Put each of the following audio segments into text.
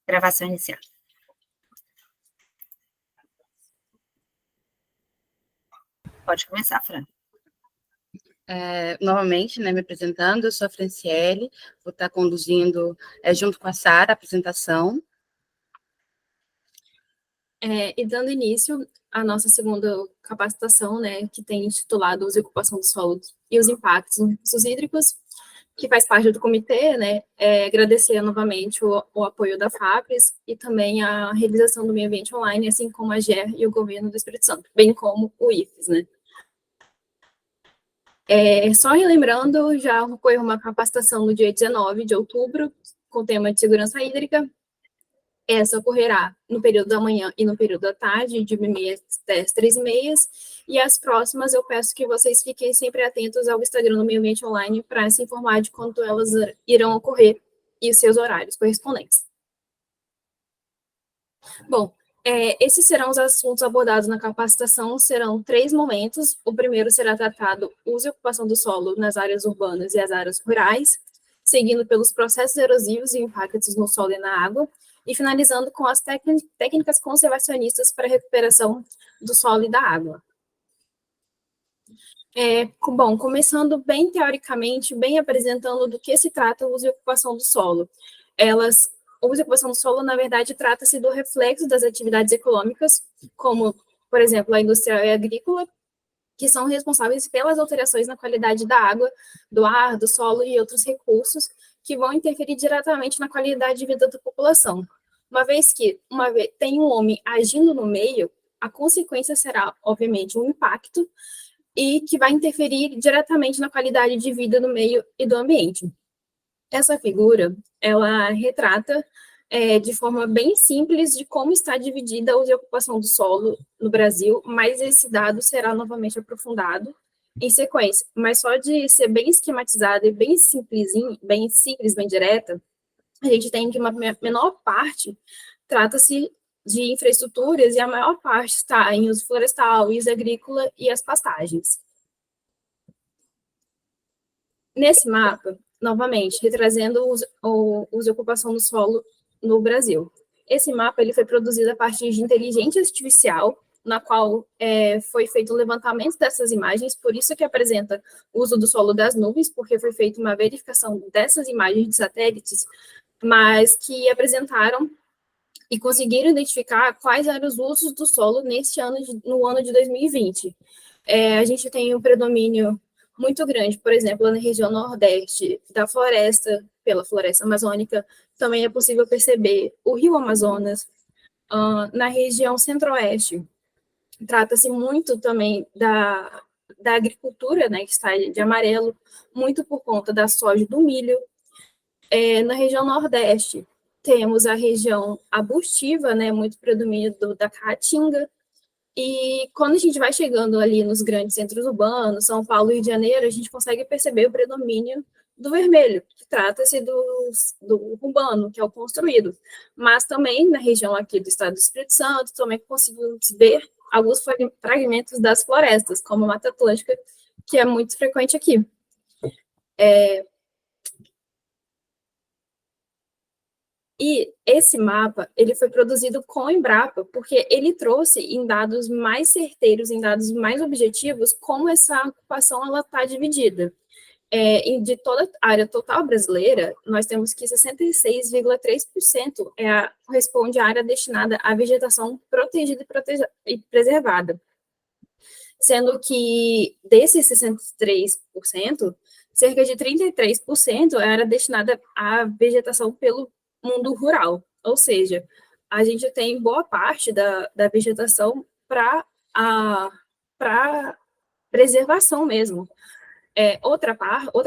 Gravação inicial. Pode começar, Fran. Novamente, me apresentando, eu sou a Franciele, vou estar conduzindo, junto com a Sara, a apresentação. E dando início à nossa segunda capacitação, que tem intitulado Uso e Ocupação do Solo e os Impactos nos Recursos Hídricos, que faz parte do comitê, agradecer novamente o apoio da FAPES e também a realização do meio ambiente online, assim como a GER e o governo do Espírito Santo, bem como o IFES, Só relembrando, já ocorreu uma capacitação no dia 19 de outubro, com o tema de segurança hídrica. Essa ocorrerá no período da manhã e no período da tarde, de 1h30 até as 3h30, e as próximas eu peço que vocês fiquem sempre atentos ao Instagram do Meio Ambiente Online para se informar de quando elas irão ocorrer e os seus horários correspondentes. Bom, esses serão os assuntos abordados na capacitação, serão 3 momentos. O primeiro será tratado uso e ocupação do solo nas áreas urbanas e as áreas rurais, seguindo pelos processos erosivos e impactos no solo e na água, e finalizando com as técnicas conservacionistas para a recuperação do solo e da água. Bom, começando bem teoricamente, bem apresentando do que se trata o uso e ocupação do solo. O uso e ocupação do solo, na verdade, trata-se do reflexo das atividades econômicas, como, por exemplo, a industrial e a agrícola, que são responsáveis pelas alterações na qualidade da água, do ar, do solo e outros recursos, que vão interferir diretamente na qualidade de vida da população. Uma vez que tem um homem agindo no meio, a consequência será, obviamente, um impacto e que vai interferir diretamente na qualidade de vida do meio e do ambiente. Essa figura, ela retrata de forma bem simples de como está dividida a ocupação do solo no Brasil, mas esse dado será novamente aprofundado em sequência. Mas só de ser bem esquematizado e bem simplesinho, bem simples, bem direta, a gente tem que uma menor parte trata-se de infraestruturas e a maior parte está em uso florestal, uso agrícola e as pastagens. Nesse mapa, novamente, retrazendo o uso e ocupação do solo no Brasil. Esse mapa ele foi produzido a partir de inteligência artificial, na qual foi feito o levantamento dessas imagens, por isso que apresenta o uso do solo das nuvens, porque foi feita uma verificação dessas imagens de satélites, mas que apresentaram e conseguiram identificar quais eram os usos do solo no ano de 2020. A gente tem um predomínio muito grande, por exemplo, na região nordeste da floresta, pela floresta amazônica, também é possível perceber o rio Amazonas. Na região centro-oeste, trata-se muito também da agricultura, que está de amarelo, muito por conta da soja e do milho. Na região nordeste, temos a região arbustiva, muito predomínio da caatinga, e quando a gente vai chegando ali nos grandes centros urbanos, São Paulo e Rio de Janeiro, a gente consegue perceber o predomínio do vermelho, que trata-se do urbano, que é o construído. Mas também na região aqui do estado do Espírito Santo, também conseguimos ver alguns fragmentos das florestas, como a Mata Atlântica, que é muito frequente aqui. E esse mapa, ele foi produzido com a Embrapa, porque ele trouxe em dados mais certeiros, em dados mais objetivos, como essa ocupação está dividida. De toda a área total brasileira, nós temos que 66,3% corresponde à área destinada à vegetação protegida e preservada. Sendo que desses 63%, cerca de 33% era destinada à vegetação pelo mundo rural, ou seja, a gente tem boa parte da vegetação para preservação mesmo. Outra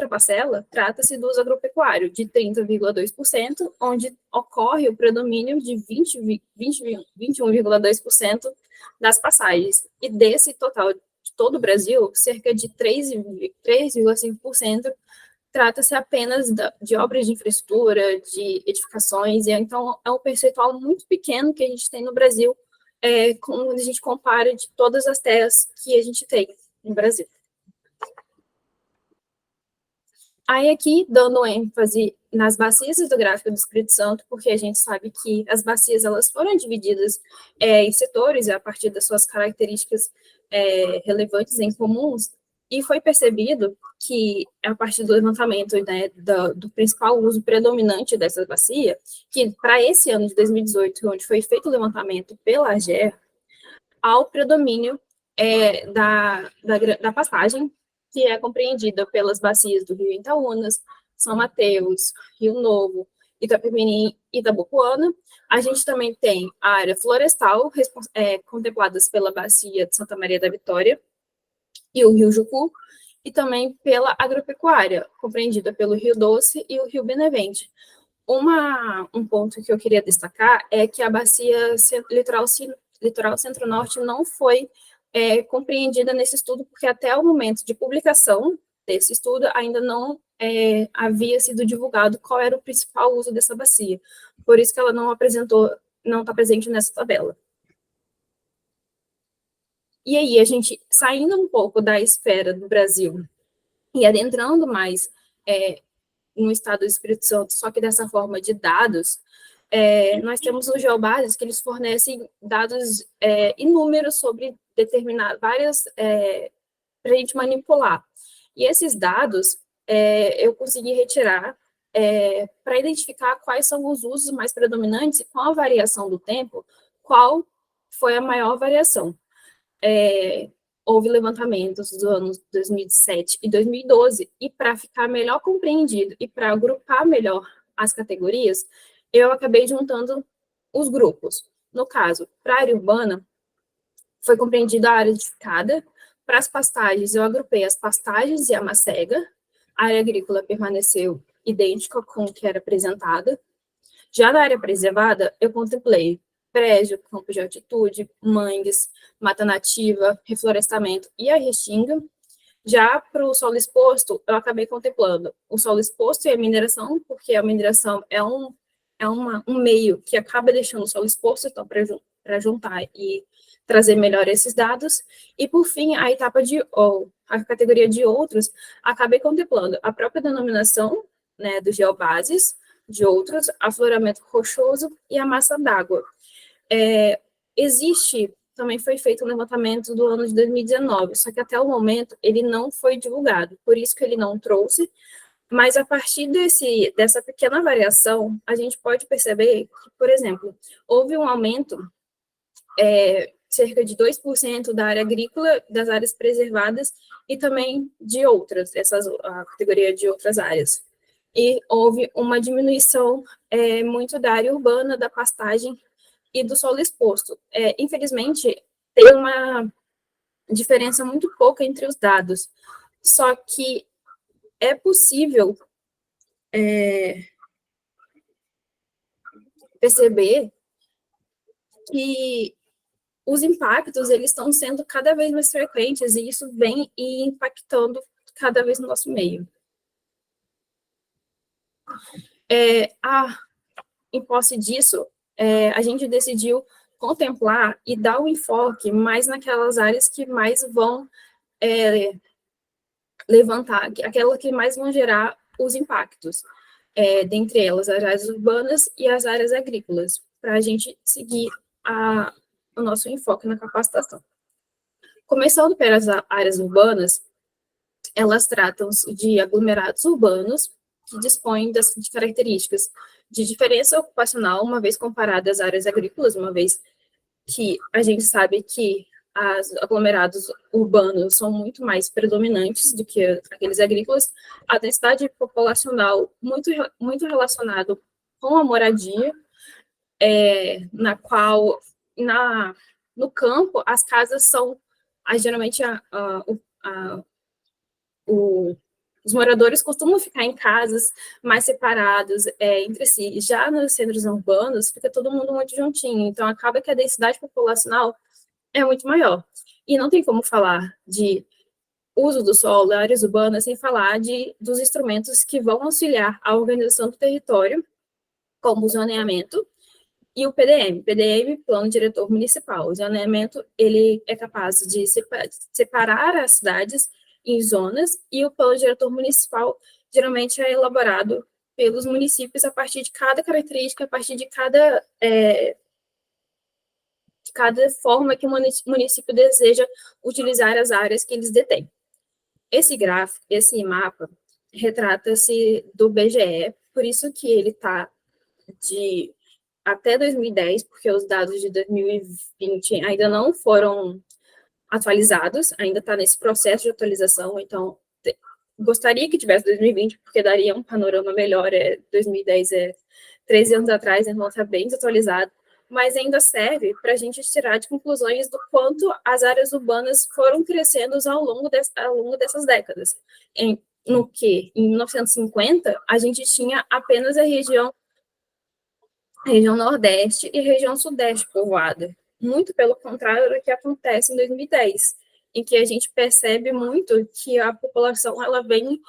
parcela trata-se do uso agropecuário, de 30,2%, onde ocorre o predomínio de 21,2% das passagens. E desse total de todo o Brasil, cerca de 3,5% trata-se apenas de obras de infraestrutura, de edificações, e então é um percentual muito pequeno que a gente tem no Brasil, quando a gente compara de todas as terras que a gente tem no Brasil. Aí aqui, dando ênfase nas bacias hidrográficas do Espírito Santo, porque a gente sabe que as bacias elas foram divididas em setores a partir das suas características relevantes em comuns, e foi percebido que, a partir do levantamento, né, do principal uso predominante dessa bacia, que para esse ano de 2018, onde foi feito o levantamento pela AGE, há o predomínio da pastagem, que é compreendida pelas bacias do Rio Itaúnas, São Mateus, Rio Novo, Itapemirim e Itabocoana. A gente também tem a área florestal, contempladas pela bacia de Santa Maria da Vitória e o Rio Jucu, e também pela agropecuária, compreendida pelo Rio Doce e o Rio Benevente. Um ponto que eu queria destacar é que a bacia litoral centro-norte não foi compreendida nesse estudo, porque até o momento de publicação desse estudo ainda não havia sido divulgado qual era o principal uso dessa bacia. Por isso que ela não está presente nessa tabela. E aí, a gente, saindo um pouco da esfera do Brasil e adentrando mais no estado do Espírito Santo, só que dessa forma de dados, nós temos os geobases que eles fornecem dados inúmeros sobre várias, para a gente manipular. E esses dados eu consegui retirar para identificar quais são os usos mais predominantes e com a variação do tempo, qual foi a maior variação. Houve levantamentos dos anos 2007 e 2012, e para ficar melhor compreendido e para agrupar melhor as categorias, eu acabei juntando os grupos. No caso, para a área urbana, foi compreendida a área edificada. Para as pastagens, eu agrupei as pastagens e a macega. A área agrícola permaneceu idêntica com o que era apresentada. Já na área preservada, eu contemplei prédio, campo de altitude, mangues, mata nativa, reflorestamento e a restinga. Já para o solo exposto, eu acabei contemplando o solo exposto e a mineração, porque a mineração é um meio que acaba deixando o solo exposto, então, para juntar e trazer melhor esses dados. E, por fim, a categoria de outros, acabei contemplando a própria denominação, né, dos geobases, de outros, afloramento rochoso e a massa d'água. Também foi feito um levantamento do ano de 2019, só que até o momento ele não foi divulgado, por isso que ele não trouxe, mas a partir dessa pequena variação, a gente pode perceber que, por exemplo, houve um aumento, cerca de 2% da área agrícola, das áreas preservadas, e também de outras, a categoria de outras áreas. E houve uma diminuição muito da área urbana, da pastagem e do solo exposto. Infelizmente, tem uma diferença muito pouca entre os dados, só que é possível perceber que os impactos eles estão sendo cada vez mais frequentes, e isso vem impactando cada vez no nosso meio. Em posse disso, a gente decidiu contemplar e dar um enfoque mais naquelas áreas que mais vão levantar, aquelas que mais vão gerar os impactos, dentre elas as áreas urbanas e as áreas agrícolas, para a gente seguir o nosso enfoque na capacitação. Começando pelas áreas urbanas, elas tratam-se de aglomerados urbanos que dispõem de características de diferença ocupacional, uma vez comparada às áreas agrícolas, uma vez que a gente sabe que os aglomerados urbanos são muito mais predominantes do que aqueles agrícolas, a densidade populacional muito relacionado com a moradia, na qual, no campo, as casas são, geralmente, os moradores costumam ficar em casas mais separadas entre si. Já nos centros urbanos, fica todo mundo muito juntinho, então acaba que a densidade populacional é muito maior. E não tem como falar de uso do solo, áreas urbanas, sem falar dos instrumentos que vão auxiliar a organização do território, como o zoneamento e o PDM. PDM, Plano Diretor Municipal. O zoneamento, ele é capaz de separar as cidades em zonas, e o Plano Diretor Municipal geralmente é elaborado pelos municípios a partir de cada característica, a partir de cada forma que o município deseja utilizar as áreas que eles detêm. Esse gráfico, esse mapa, retrata-se do BGE, por isso que ele está de até 2010, porque os dados de 2020 ainda não foram atualizados, ainda está nesse processo de atualização, então gostaria que tivesse 2020, porque daria um panorama melhor, 2010 é 13 anos atrás, então está bem desatualizado, mas ainda serve para a gente tirar de conclusões do quanto as áreas urbanas foram crescendo ao longo dessas décadas. Em 1950, a gente tinha apenas a região Nordeste e região Sudeste povoada. Muito pelo contrário do que acontece em 2010, em que a gente percebe muito que a população ela vem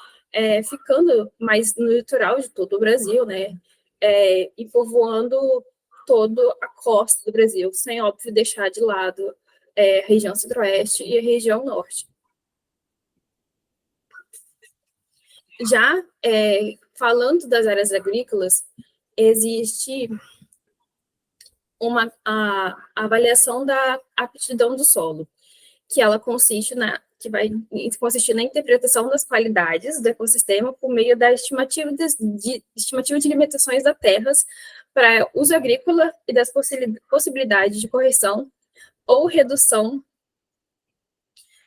ficando mais no litoral de todo o Brasil, né? E povoando toda a costa do Brasil, sem, óbvio, deixar de lado a região Centro-Oeste e a região Norte. Já falando das áreas agrícolas, existe a avaliação da aptidão do solo, que ela vai consistir na interpretação das qualidades do ecossistema por meio da estimativa de limitações das terras para uso agrícola e das possibilidades de correção ou redução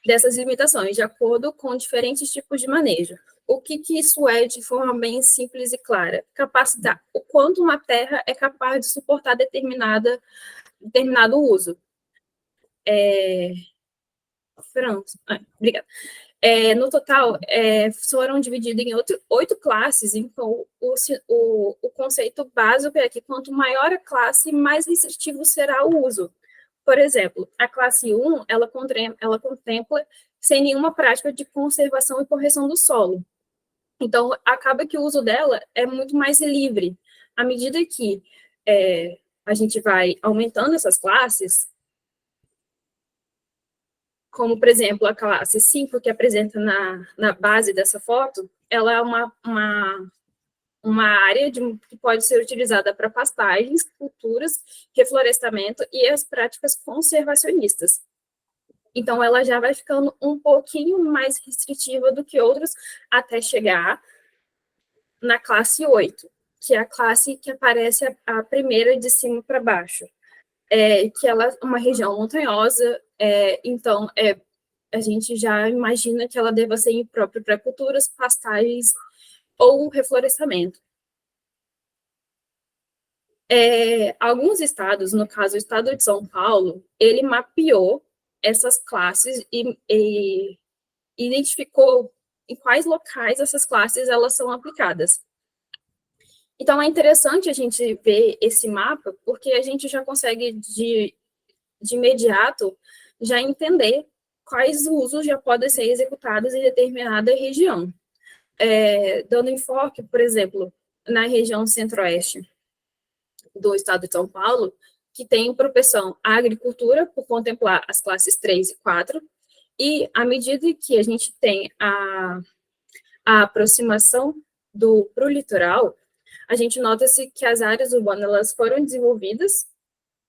dessas limitações, de acordo com diferentes tipos de manejo. O que isso é de forma bem simples e clara? Capacidade, o quanto uma terra é capaz de suportar determinado uso. Obrigada. No total, foram divididos em 8 classes, então o conceito básico é que quanto maior a classe, mais restritivo será o uso. Por exemplo, a classe 1, ela contempla sem nenhuma prática de conservação e correção do solo. Então, acaba que o uso dela é muito mais livre. À medida que a gente vai aumentando essas classes, como, por exemplo, a classe 5, que apresenta na base dessa foto, ela é uma área que pode ser utilizada para pastagens, culturas, reflorestamento e as práticas conservacionistas. Então, ela já vai ficando um pouquinho mais restritiva do que outras, até chegar na classe 8, que é a classe que aparece a primeira de cima para baixo, que ela é uma região montanhosa, então a gente já imagina que ela deva ser própria para culturas, pastagens ou reflorestamento. Alguns estados, no caso o estado de São Paulo, ele mapeou essas classes e identificou em quais locais essas classes elas são aplicadas. Então, é interessante a gente ver esse mapa, porque a gente já consegue, de imediato, já entender quais usos já podem ser executados em determinada região. Dando enfoque, por exemplo, na região centro-oeste do estado de São Paulo, que tem propensão à agricultura, por contemplar as classes 3 e 4, e à medida que a gente tem a aproximação para o litoral, a gente nota-se que as áreas urbanas elas foram desenvolvidas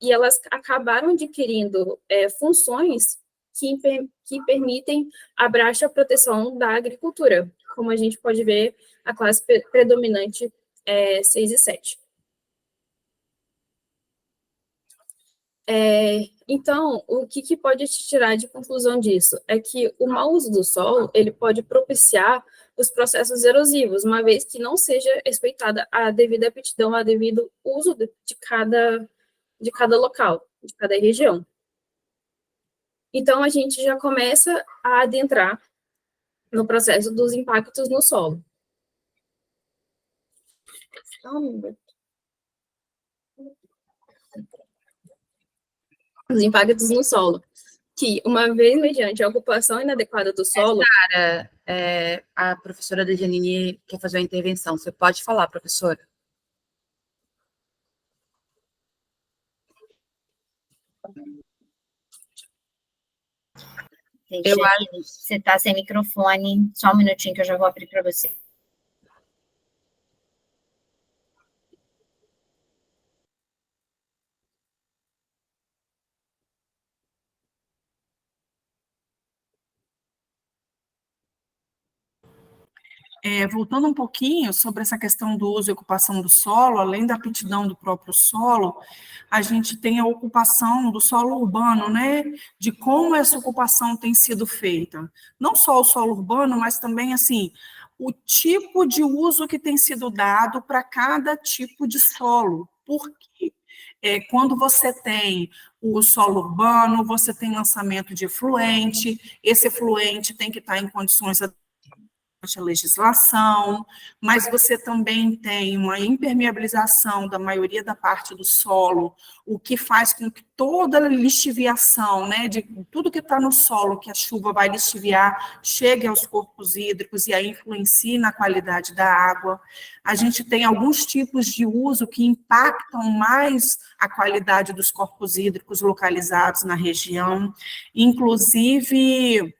e elas acabaram adquirindo funções que permitem a baixa proteção da agricultura, como a gente pode ver a classe predominante 6 e 7. Então, o que pode te tirar de conclusão disso? É que o mau uso do solo, ele pode propiciar os processos erosivos, uma vez que não seja respeitada a devida aptidão, a devido uso de cada local, de cada região. Então, a gente já começa a adentrar no processo dos impactos no solo. Os impactos no solo, que, uma vez mediante a ocupação inadequada do solo... Sara, a professora Dejanine quer fazer uma intervenção. Você pode falar, professora? Você está sem microfone, só um minutinho que eu já vou abrir para você. voltando um pouquinho sobre essa questão do uso e ocupação do solo, além da aptidão do próprio solo, a gente tem a ocupação do solo urbano, né? De como essa ocupação tem sido feita. Não só o solo urbano, mas também, assim, o tipo de uso que tem sido dado para cada tipo de solo. Porque quando você tem o solo urbano, você tem lançamento de efluente, esse efluente tem que estar em condições a legislação, mas você também tem uma impermeabilização da maioria da parte do solo, o que faz com que toda a lixiviação, né, de tudo que está no solo, que a chuva vai lixiviar, chegue aos corpos hídricos e aí influencie na qualidade da água. A gente tem alguns tipos de uso que impactam mais a qualidade dos corpos hídricos localizados na região, inclusive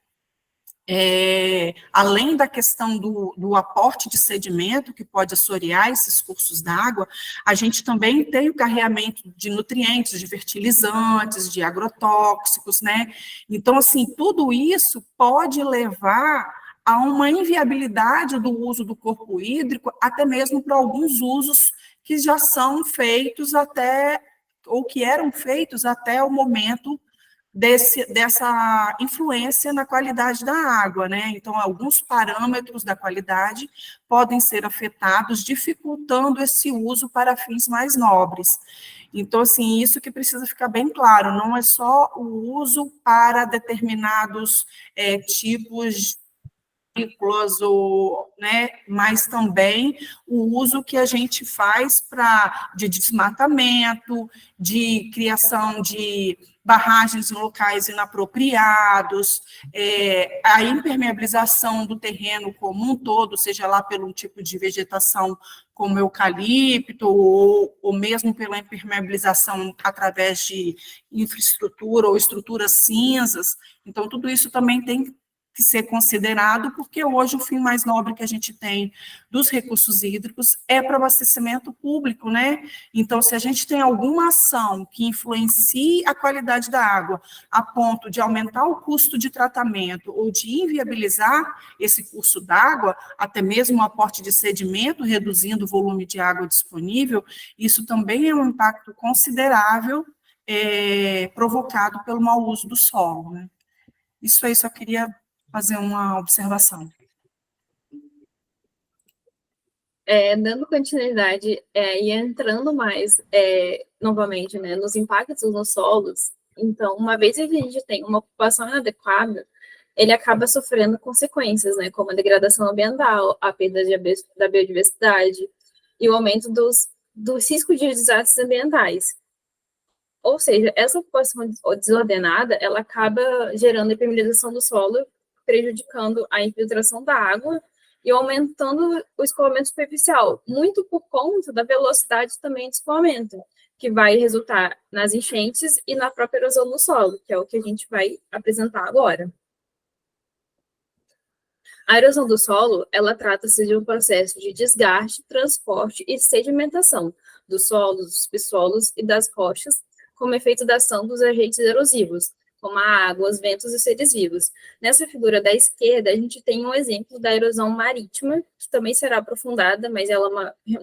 além da questão do aporte de sedimento, que pode assorear esses cursos d'água, a gente também tem o carreamento de nutrientes, de fertilizantes, de agrotóxicos, né? Então, assim, tudo isso pode levar a uma inviabilidade do uso do corpo hídrico, até mesmo para alguns usos que já são feitos até, ou que eram feitos até o momento dessa influência na qualidade da água, né? Então, alguns parâmetros da qualidade podem ser afetados, dificultando esse uso para fins mais nobres. Então, assim, isso que precisa ficar bem claro, não é só o uso para determinados tipos ou, né, mas também o uso que a gente faz de desmatamento, de criação de barragens em locais inapropriados, a impermeabilização do terreno como um todo, seja lá pelo tipo de vegetação como eucalipto, ou mesmo pela impermeabilização através de infraestrutura ou estruturas cinzas. Então, tudo isso também tem que ser considerado, porque hoje o fim mais nobre que a gente tem dos recursos hídricos é para o abastecimento público, né? Então, se a gente tem alguma ação que influencie a qualidade da água a ponto de aumentar o custo de tratamento ou de inviabilizar esse curso d'água, até mesmo o aporte de sedimento, reduzindo o volume de água disponível, isso também é um impacto considerável provocado pelo mau uso do solo, né? Isso aí, só queria fazer uma observação. Dando continuidade e entrando mais novamente, né, nos impactos nos solos, então, uma vez que a gente tem uma ocupação inadequada, ele acaba sofrendo consequências, né, como a degradação ambiental, a perda da biodiversidade e o aumento dos riscos de desastres ambientais. Ou seja, essa ocupação desordenada, ela acaba gerando a impermeabilização do solo, prejudicando a infiltração da água e aumentando o escoamento superficial, muito por conta da velocidade também de escoamento, que vai resultar nas enchentes e na própria erosão do solo, que é o que a gente vai apresentar agora. A erosão do solo, ela trata-se de um processo de desgaste, transporte e sedimentação dos solos, dos subsolos e das rochas, como efeito da ação dos agentes erosivos, como a água, os ventos e os seres vivos. Nessa figura da esquerda, a gente tem um exemplo da erosão marítima, que também será aprofundada, mas ela é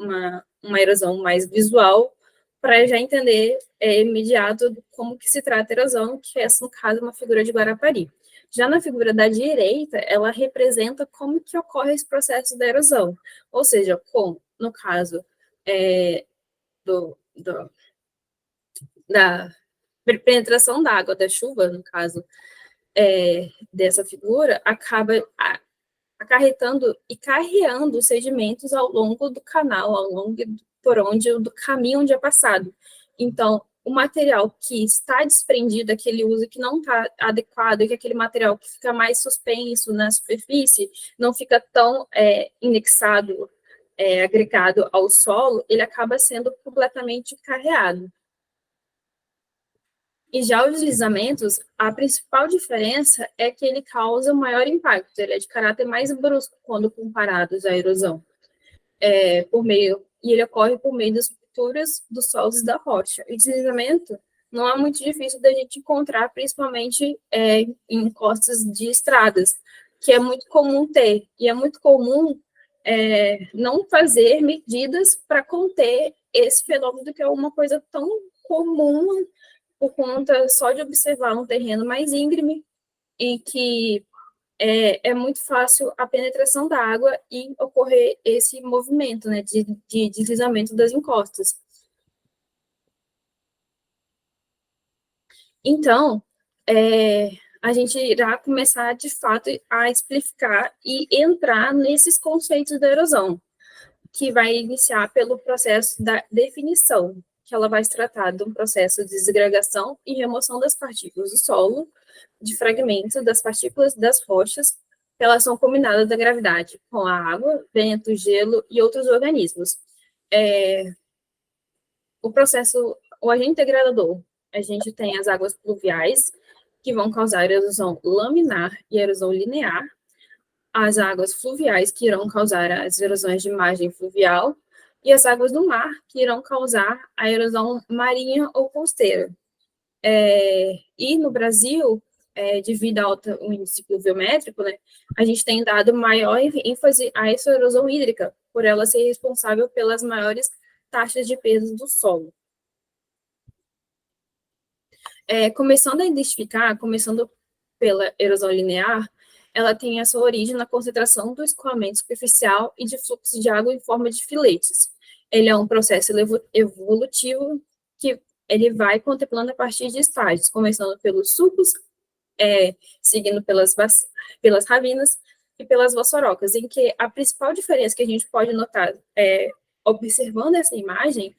uma erosão mais visual, para já entender imediato como que se trata a erosão, que essa, no caso, é uma figura de Guarapari. Já na figura da direita, ela representa como que ocorre esse processo da erosão, ou seja, como, no caso da penetração da água da chuva, no caso dessa figura, acaba acarretando e carreando os sedimentos ao longo do canal, ao longo do caminho onde é passado. Então, o material que está desprendido, aquele uso que não está adequado, que aquele material que fica mais suspenso na superfície, não fica tão indexado, agregado ao solo, ele acaba sendo completamente carreado. E já os deslizamentos, a principal diferença é que ele causa maior impacto, ele é de caráter mais brusco quando comparados à erosão, e ele ocorre por meio das rupturas dos solos e da rocha. E deslizamento não é muito difícil da gente encontrar, principalmente em encostas de estradas, que é muito comum ter, e é muito comum não fazer medidas para conter esse fenômeno, que é uma coisa tão comum por conta só de observar um terreno mais íngreme e que é muito fácil a penetração da água e ocorrer esse movimento, né, de deslizamento das encostas. Então, a gente irá começar, de fato, a explicar e entrar nesses conceitos da erosão, que vai iniciar pelo processo da definição, que ela vai se tratar de um processo de desagregação e remoção das partículas do solo, de fragmentos das partículas das rochas, relação combinada da gravidade com a água, vento, gelo e outros organismos. O agente degradador, a gente tem as águas pluviais, que vão causar erosão laminar e erosão linear, as águas fluviais, que irão causar as erosões de margem fluvial, e as águas do mar, que irão causar a erosão marinha ou costeira. E no Brasil, devido ao alto índice pluviométrico, né, a gente tem dado maior ênfase a essa erosão hídrica, por ela ser responsável pelas maiores taxas de perda do solo. Começando a identificar, começando pela erosão linear, ela tem a sua origem na concentração do escoamento superficial e de fluxo de água em forma de filetes. Ele é um processo evolutivo que ele vai contemplando a partir de estágios, começando pelos sulcos, seguindo pelas ravinas e pelas vassourocas, em que a principal diferença que a gente pode notar, observando essa imagem,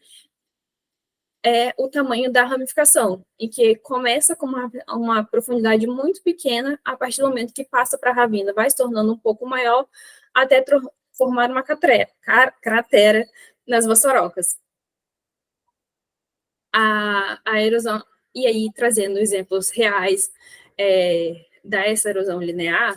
é o tamanho da ramificação, em que começa com uma profundidade muito pequena, a partir do momento que passa para a ravina, vai se tornando um pouco maior, até formar uma cratera nas vassourocas. A erosão, e aí trazendo exemplos reais dessa erosão linear,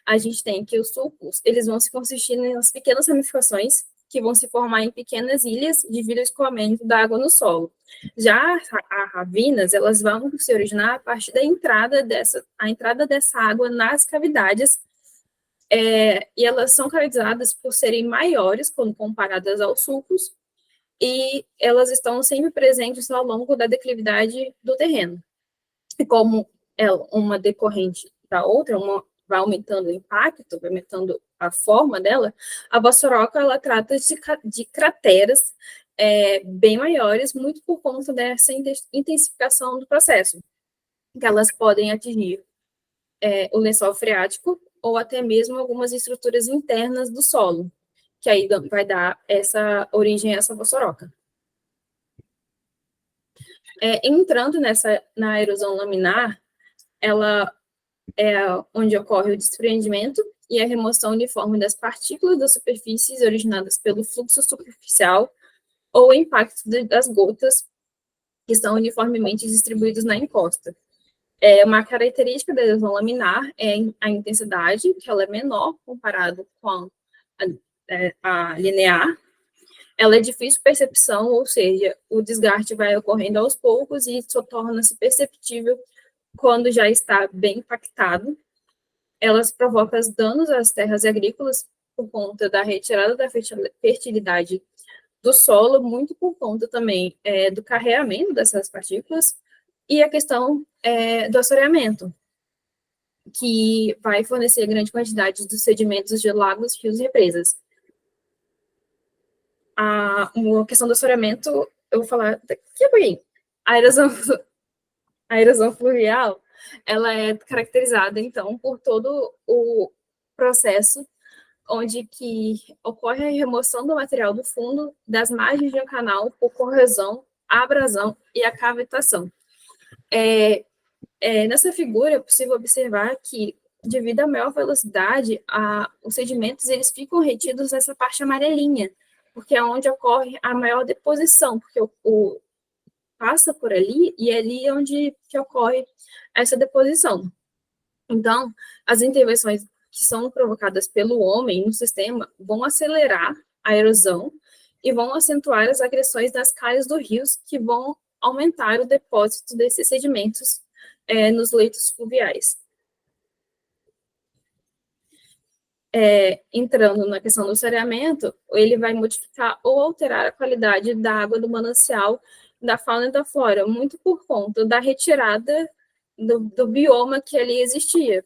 a gente tem que os sulcos, eles vão se consistir nas pequenas ramificações que vão se formar em pequenas ilhas devido ao escoamento da água no solo. Já as ravinas, elas vão se originar a partir da entrada dessa água nas cavidades, e elas são caracterizadas por serem maiores quando comparadas aos sulcos, e elas estão sempre presentes ao longo da declividade do terreno. E como uma decorrente da outra, uma vai aumentando o impacto, vai aumentando a forma dela, a vassourocca, ela trata de crateras bem maiores, muito por conta dessa intensificação do processo, que elas podem atingir o lençol freático ou até mesmo algumas estruturas internas do solo, que aí vai dar essa origem a essa vassourocca. Entrando na erosão laminar, ela é onde ocorre o desprendimento e a remoção uniforme das partículas das superfícies originadas pelo fluxo superficial ou o impacto das gotas que estão uniformemente distribuídas na encosta. Uma característica da erosão laminar é a intensidade, que ela é menor comparado com a linear. Ela é difícil percepção, ou seja, o desgaste vai ocorrendo aos poucos e só torna-se perceptível quando já está bem impactado. Elas provocam danos às terras agrícolas por conta da retirada da fertilidade do solo, muito por conta também do carreamento dessas partículas e a questão do assoreamento, que vai fornecer grande quantidade dos sedimentos de lagos, rios e represas. A questão do assoreamento, eu vou falar daqui a pouquinho. A erosão fluvial, ela é caracterizada, então, por todo o processo onde que ocorre a remoção do material do fundo das margens de um canal por corrosão, abrasão e a cavitação. Nessa figura, é possível observar que, devido à maior velocidade, os sedimentos eles ficam retidos nessa parte amarelinha, porque é onde ocorre a maior deposição, porque passa por ali, e é ali onde que ocorre essa deposição. Então, as intervenções que são provocadas pelo homem no sistema vão acelerar a erosão e vão acentuar as agressões nas calhas dos rios, que vão aumentar o depósito desses sedimentos nos leitos fluviais. entrando na questão do saneamento, ele vai modificar ou alterar a qualidade da água do manancial, da fauna e da flora, muito por conta da retirada do bioma que ali existia.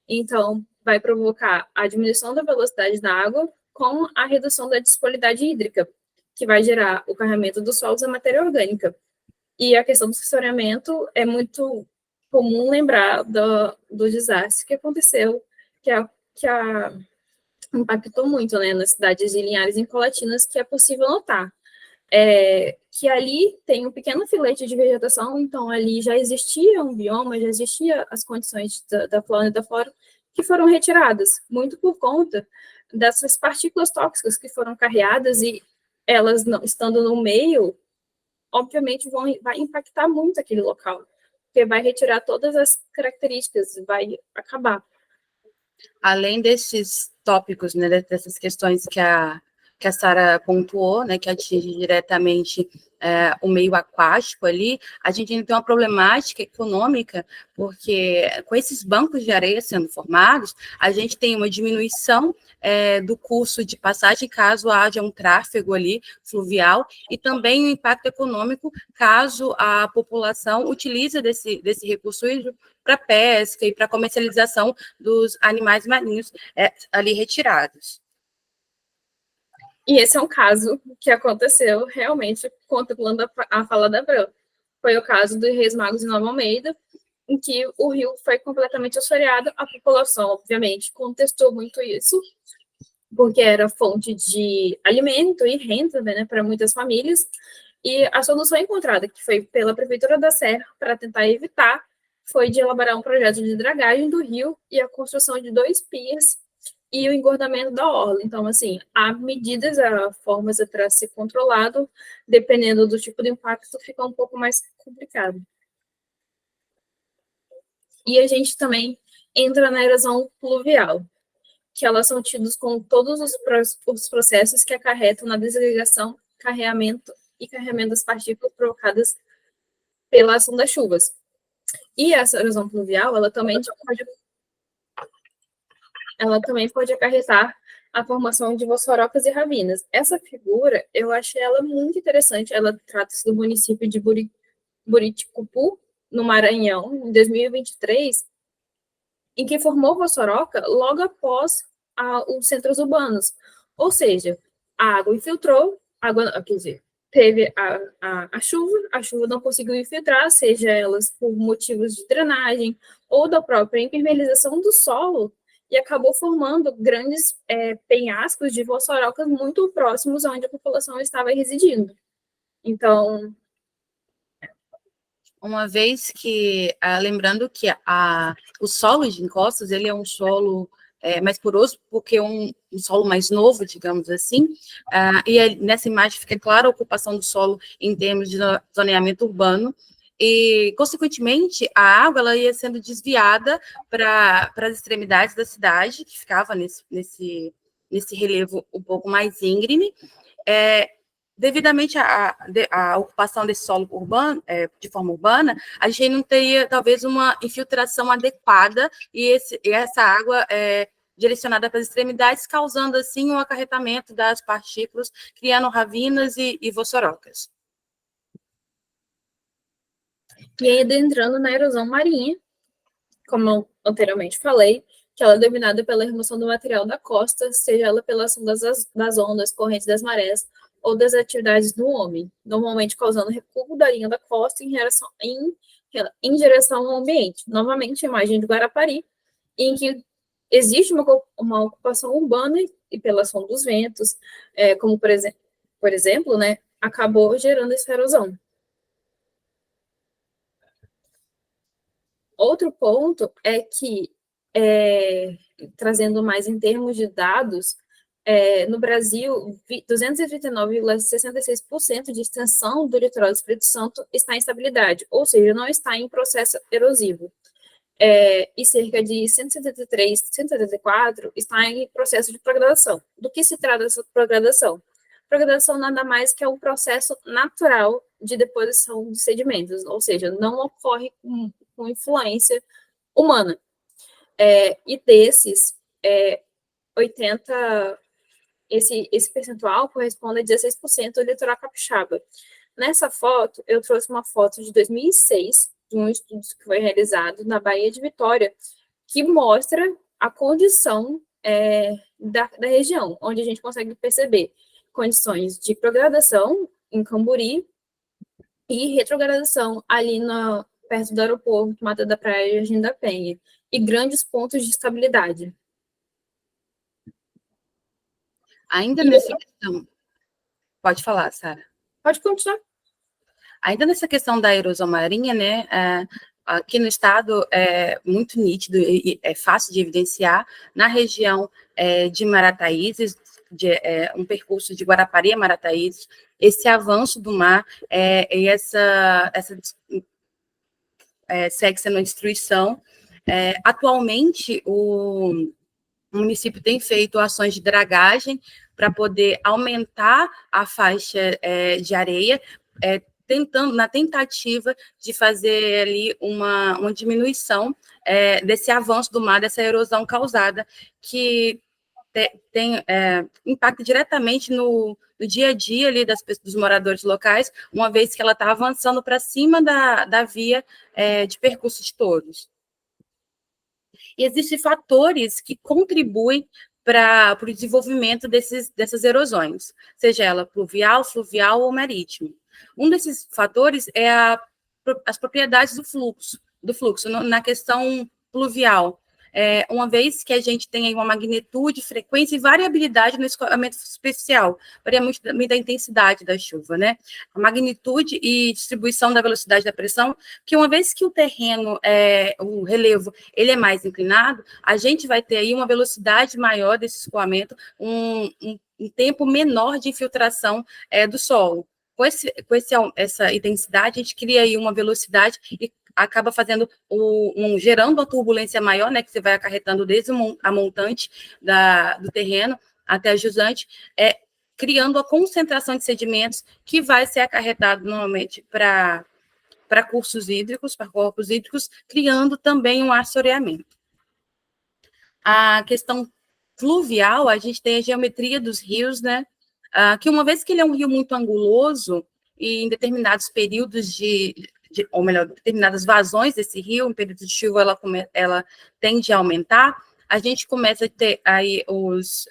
Então, vai provocar a diminuição da velocidade da água com a redução da disponibilidade hídrica, que vai gerar o carregamento dos solos da matéria orgânica. E a questão do saneamento é muito comum lembrar do desastre que aconteceu, que impactou muito, né, nas cidades de Linhares e Colatinas, que é possível notar. Que ali tem um pequeno filete de vegetação, então ali já existia um bioma, já existia as condições da fauna e da flora que foram retiradas, muito por conta dessas partículas tóxicas que foram carreadas e elas, não estando no meio, obviamente vai impactar muito aquele local, porque vai retirar todas as características, vai acabar. Além desses tópicos, né, dessas questões que a Sara pontuou, né, que atinge diretamente o meio aquático ali, a gente ainda tem uma problemática econômica, porque com esses bancos de areia sendo formados, a gente tem uma diminuição do custo de passagem, caso haja um tráfego ali fluvial, e também o impacto econômico, caso a população utilize desse recurso hídrico para pesca e para comercialização dos animais marinhos ali retirados. E esse é um caso que aconteceu realmente, contemplando a fala da Bran. Foi o caso dos Reis Magos de Nova Almeida, em que o rio foi completamente assoreado. A população, obviamente, contestou muito isso, porque era fonte de alimento e renda, né, para muitas famílias. E a solução encontrada, que foi pela Prefeitura da Serra, para tentar evitar, foi de elaborar um projeto de dragagem do rio e a construção de 2 piers e o engordamento da orla. Então, assim, há medidas, há formas para ser controlado, dependendo do tipo de impacto, fica um pouco mais complicado. E a gente também entra na erosão pluvial, que elas são tidas com todos os processos que acarretam na desagregação, carreamento das partículas provocadas pela ação das chuvas. E essa erosão pluvial, ela também pode acarretar a formação de vossorocas e ravinas. Essa figura, eu achei ela muito interessante. Ela trata-se do município de Buriticupu, no Maranhão, em 2023, em que formou vossoroca logo após os centros urbanos. Ou seja, a água infiltrou, teve a chuva não conseguiu infiltrar, seja elas por motivos de drenagem ou da própria impermeabilização do solo, e acabou formando grandes penhascos de vossorocas muito próximos onde a população estava residindo. Então, uma vez que, lembrando que o solo de encostas, ele é um solo mais poroso, porque é um solo mais novo, digamos assim, e nessa imagem fica clara a ocupação do solo em termos de zoneamento urbano, e, consequentemente, a água ela ia sendo desviada para as extremidades da cidade, que ficava nesse relevo um pouco mais íngreme, devidamente à ocupação desse solo urbano, de forma urbana, a gente não teria, talvez, uma infiltração adequada e essa água direcionada para as extremidades, causando, assim, um acarretamento das partículas, criando ravinas e vossorocas. E ainda entrando na erosão marinha, como eu anteriormente falei, que ela é dominada pela remoção do material da costa, seja ela pela ação das ondas, correntes das marés, ou das atividades do homem, normalmente causando recuo da linha da costa em direção ao ambiente. Novamente, a imagem de Guarapari, em que existe uma ocupação urbana e pela ação dos ventos, como, por exemplo, né, acabou gerando essa erosão. Outro ponto é que, trazendo mais em termos de dados, no Brasil, 239,66% de extensão do litoral do Espírito Santo está em estabilidade, ou seja, não está em processo erosivo. E cerca de 174 está em processo de progradação. Do que se trata essa progradação? Progradação nada mais que é um processo natural de deposição de sedimentos, ou seja, não ocorre com influência humana. E desses, esse percentual corresponde a 16% do litoral capixaba. Nessa foto, eu trouxe uma foto de 2006, de um estudo que foi realizado na Baía de Vitória, que mostra a condição da região, onde a gente consegue perceber condições de progradação em Camburi e retrogradação ali perto do aeroporto, Mata da Praia e Jardim da Penha, e grandes pontos de estabilidade. Ainda nessa questão... Pode falar, Sara. Pode continuar. Ainda nessa questão da erosão marinha, né, aqui no estado é muito nítido e é fácil de evidenciar, na região de Marataízes, um percurso de Guarapari a Marataízes, esse avanço do mar e essa segue sendo uma destruição. Atualmente, o município tem feito ações de dragagem para poder aumentar a faixa de areia, na tentativa de fazer ali uma diminuição desse avanço do mar, dessa erosão causada, que impacta diretamente no dia a dia ali dos moradores locais, uma vez que ela está avançando para cima da via de percurso de todos. E existem fatores que contribuem para o desenvolvimento dessas erosões, seja ela pluvial, fluvial ou marítimo. Um desses fatores é as propriedades do fluxo na questão pluvial, uma vez que a gente tem aí uma magnitude, frequência e variabilidade no escoamento superficial, varia muito também da intensidade da chuva, né? A magnitude e distribuição da velocidade da pressão, que uma vez que o terreno, o relevo, ele é mais inclinado, a gente vai ter aí uma velocidade maior desse escoamento, um tempo menor de infiltração do solo. Com essa intensidade, a gente cria aí uma velocidade e acaba fazendo gerando uma turbulência maior, né, que você vai acarretando desde a montante do terreno até a jusante, criando a concentração de sedimentos que vai ser acarretado normalmente para cursos hídricos, para corpos hídricos, criando também um assoreamento. A questão fluvial, a gente tem a geometria dos rios, né, que uma vez que ele é um rio muito anguloso, e em determinados períodos ou melhor, determinadas vazões desse rio, em período de chuva, ela tende a aumentar, a gente começa a ter aí os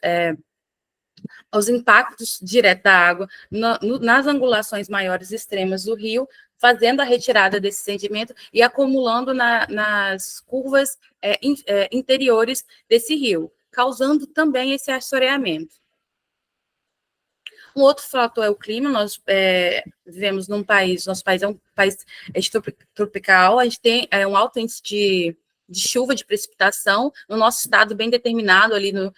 impactos diretos da água nas angulações maiores extremas do rio, fazendo a retirada desse sedimento e acumulando nas curvas interiores desse rio, causando também esse assoreamento. Um outro fator é o clima. Nós vivemos nosso país é um país tropical, a gente tem um alto índice de chuva, de precipitação, no nosso estado bem determinado ali no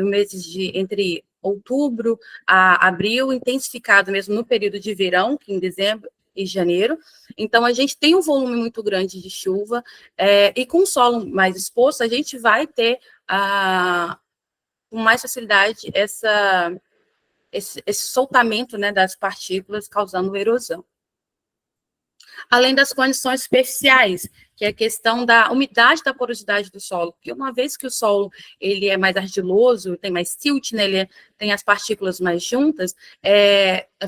meses entre outubro a abril, intensificado mesmo no período de verão, que em dezembro e janeiro. Então, a gente tem um volume muito grande de chuva, e com o solo mais exposto, a gente vai ter com mais facilidade esse soltamento, né, das partículas, causando erosão. Além das condições superficiais, que é a questão da umidade, da porosidade do solo, porque uma vez que o solo ele é mais argiloso, tem mais tilt, né, ele tem as partículas mais juntas,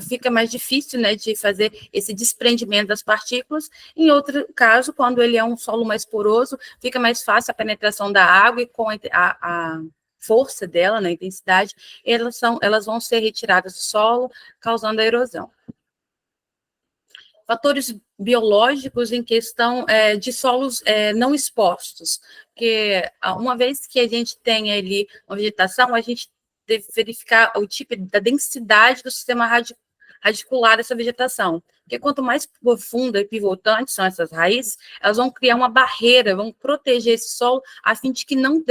fica mais difícil, né, de fazer esse desprendimento das partículas. Em outro caso, quando ele é um solo mais poroso, fica mais fácil a penetração da água, e com a força dela, na intensidade, elas vão ser retiradas do solo, causando a erosão. Fatores biológicos em questão de solos não expostos, porque uma vez que a gente tem ali uma vegetação, a gente deve verificar o tipo da densidade do sistema radicular dessa vegetação, porque quanto mais profunda e pivotante são essas raízes, elas vão criar uma barreira, vão proteger esse solo, a fim de que não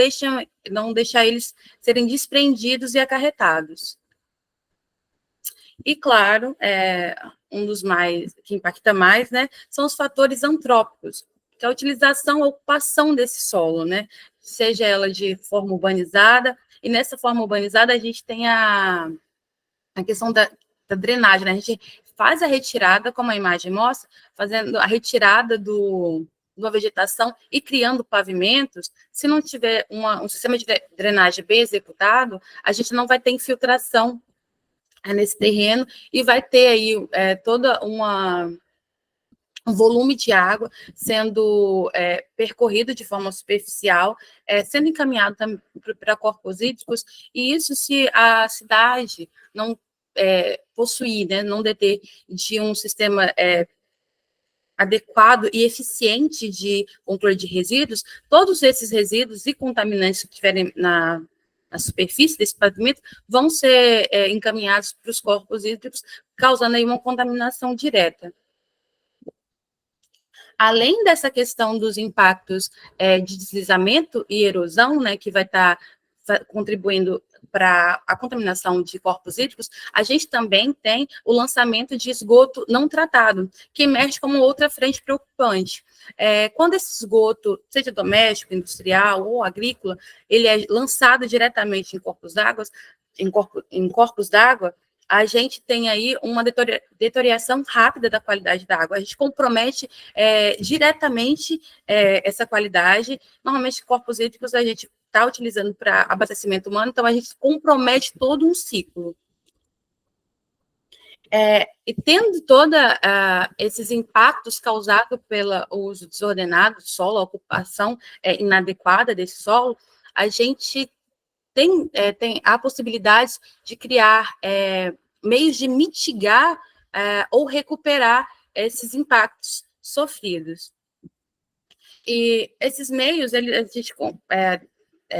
deixar eles serem desprendidos e acarretados. E, claro, um dos que impacta mais, né, são os fatores antrópicos, que é a utilização, a ocupação desse solo, né, seja ela de forma urbanizada, e nessa forma urbanizada a gente tem a questão da drenagem, né, a gente faz a retirada, como a imagem mostra, fazendo a retirada uma vegetação e criando pavimentos, se não tiver um sistema de drenagem bem executado, a gente não vai ter infiltração nesse terreno e vai ter aí toda um volume de água sendo percorrido de forma superficial, sendo encaminhado para corpos hídricos, e isso se a cidade não possuir, né, não deter de um sistema adequado e eficiente de controle de resíduos, todos esses resíduos e contaminantes que estiverem na superfície desse pavimento vão ser encaminhados para os corpos hídricos, causando aí uma contaminação direta. Além dessa questão dos impactos de deslizamento e erosão, né, que vai estar contribuindo para a contaminação de corpos hídricos, a gente também tem o lançamento de esgoto não tratado, que emerge como outra frente preocupante. Quando esse esgoto, seja doméstico, industrial ou agrícola, ele é lançado diretamente em corpos d'água, a gente tem aí uma deterioração rápida da qualidade da água. A gente compromete diretamente essa qualidade. Normalmente, corpos hídricos a gente está utilizando para abastecimento humano, então a gente compromete todo um ciclo. E tendo todos esses impactos causados pelo uso desordenado do solo, a ocupação inadequada desse solo, a gente tem a possibilidade de criar meios de mitigar ou recuperar esses impactos sofridos. E esses meios, a gente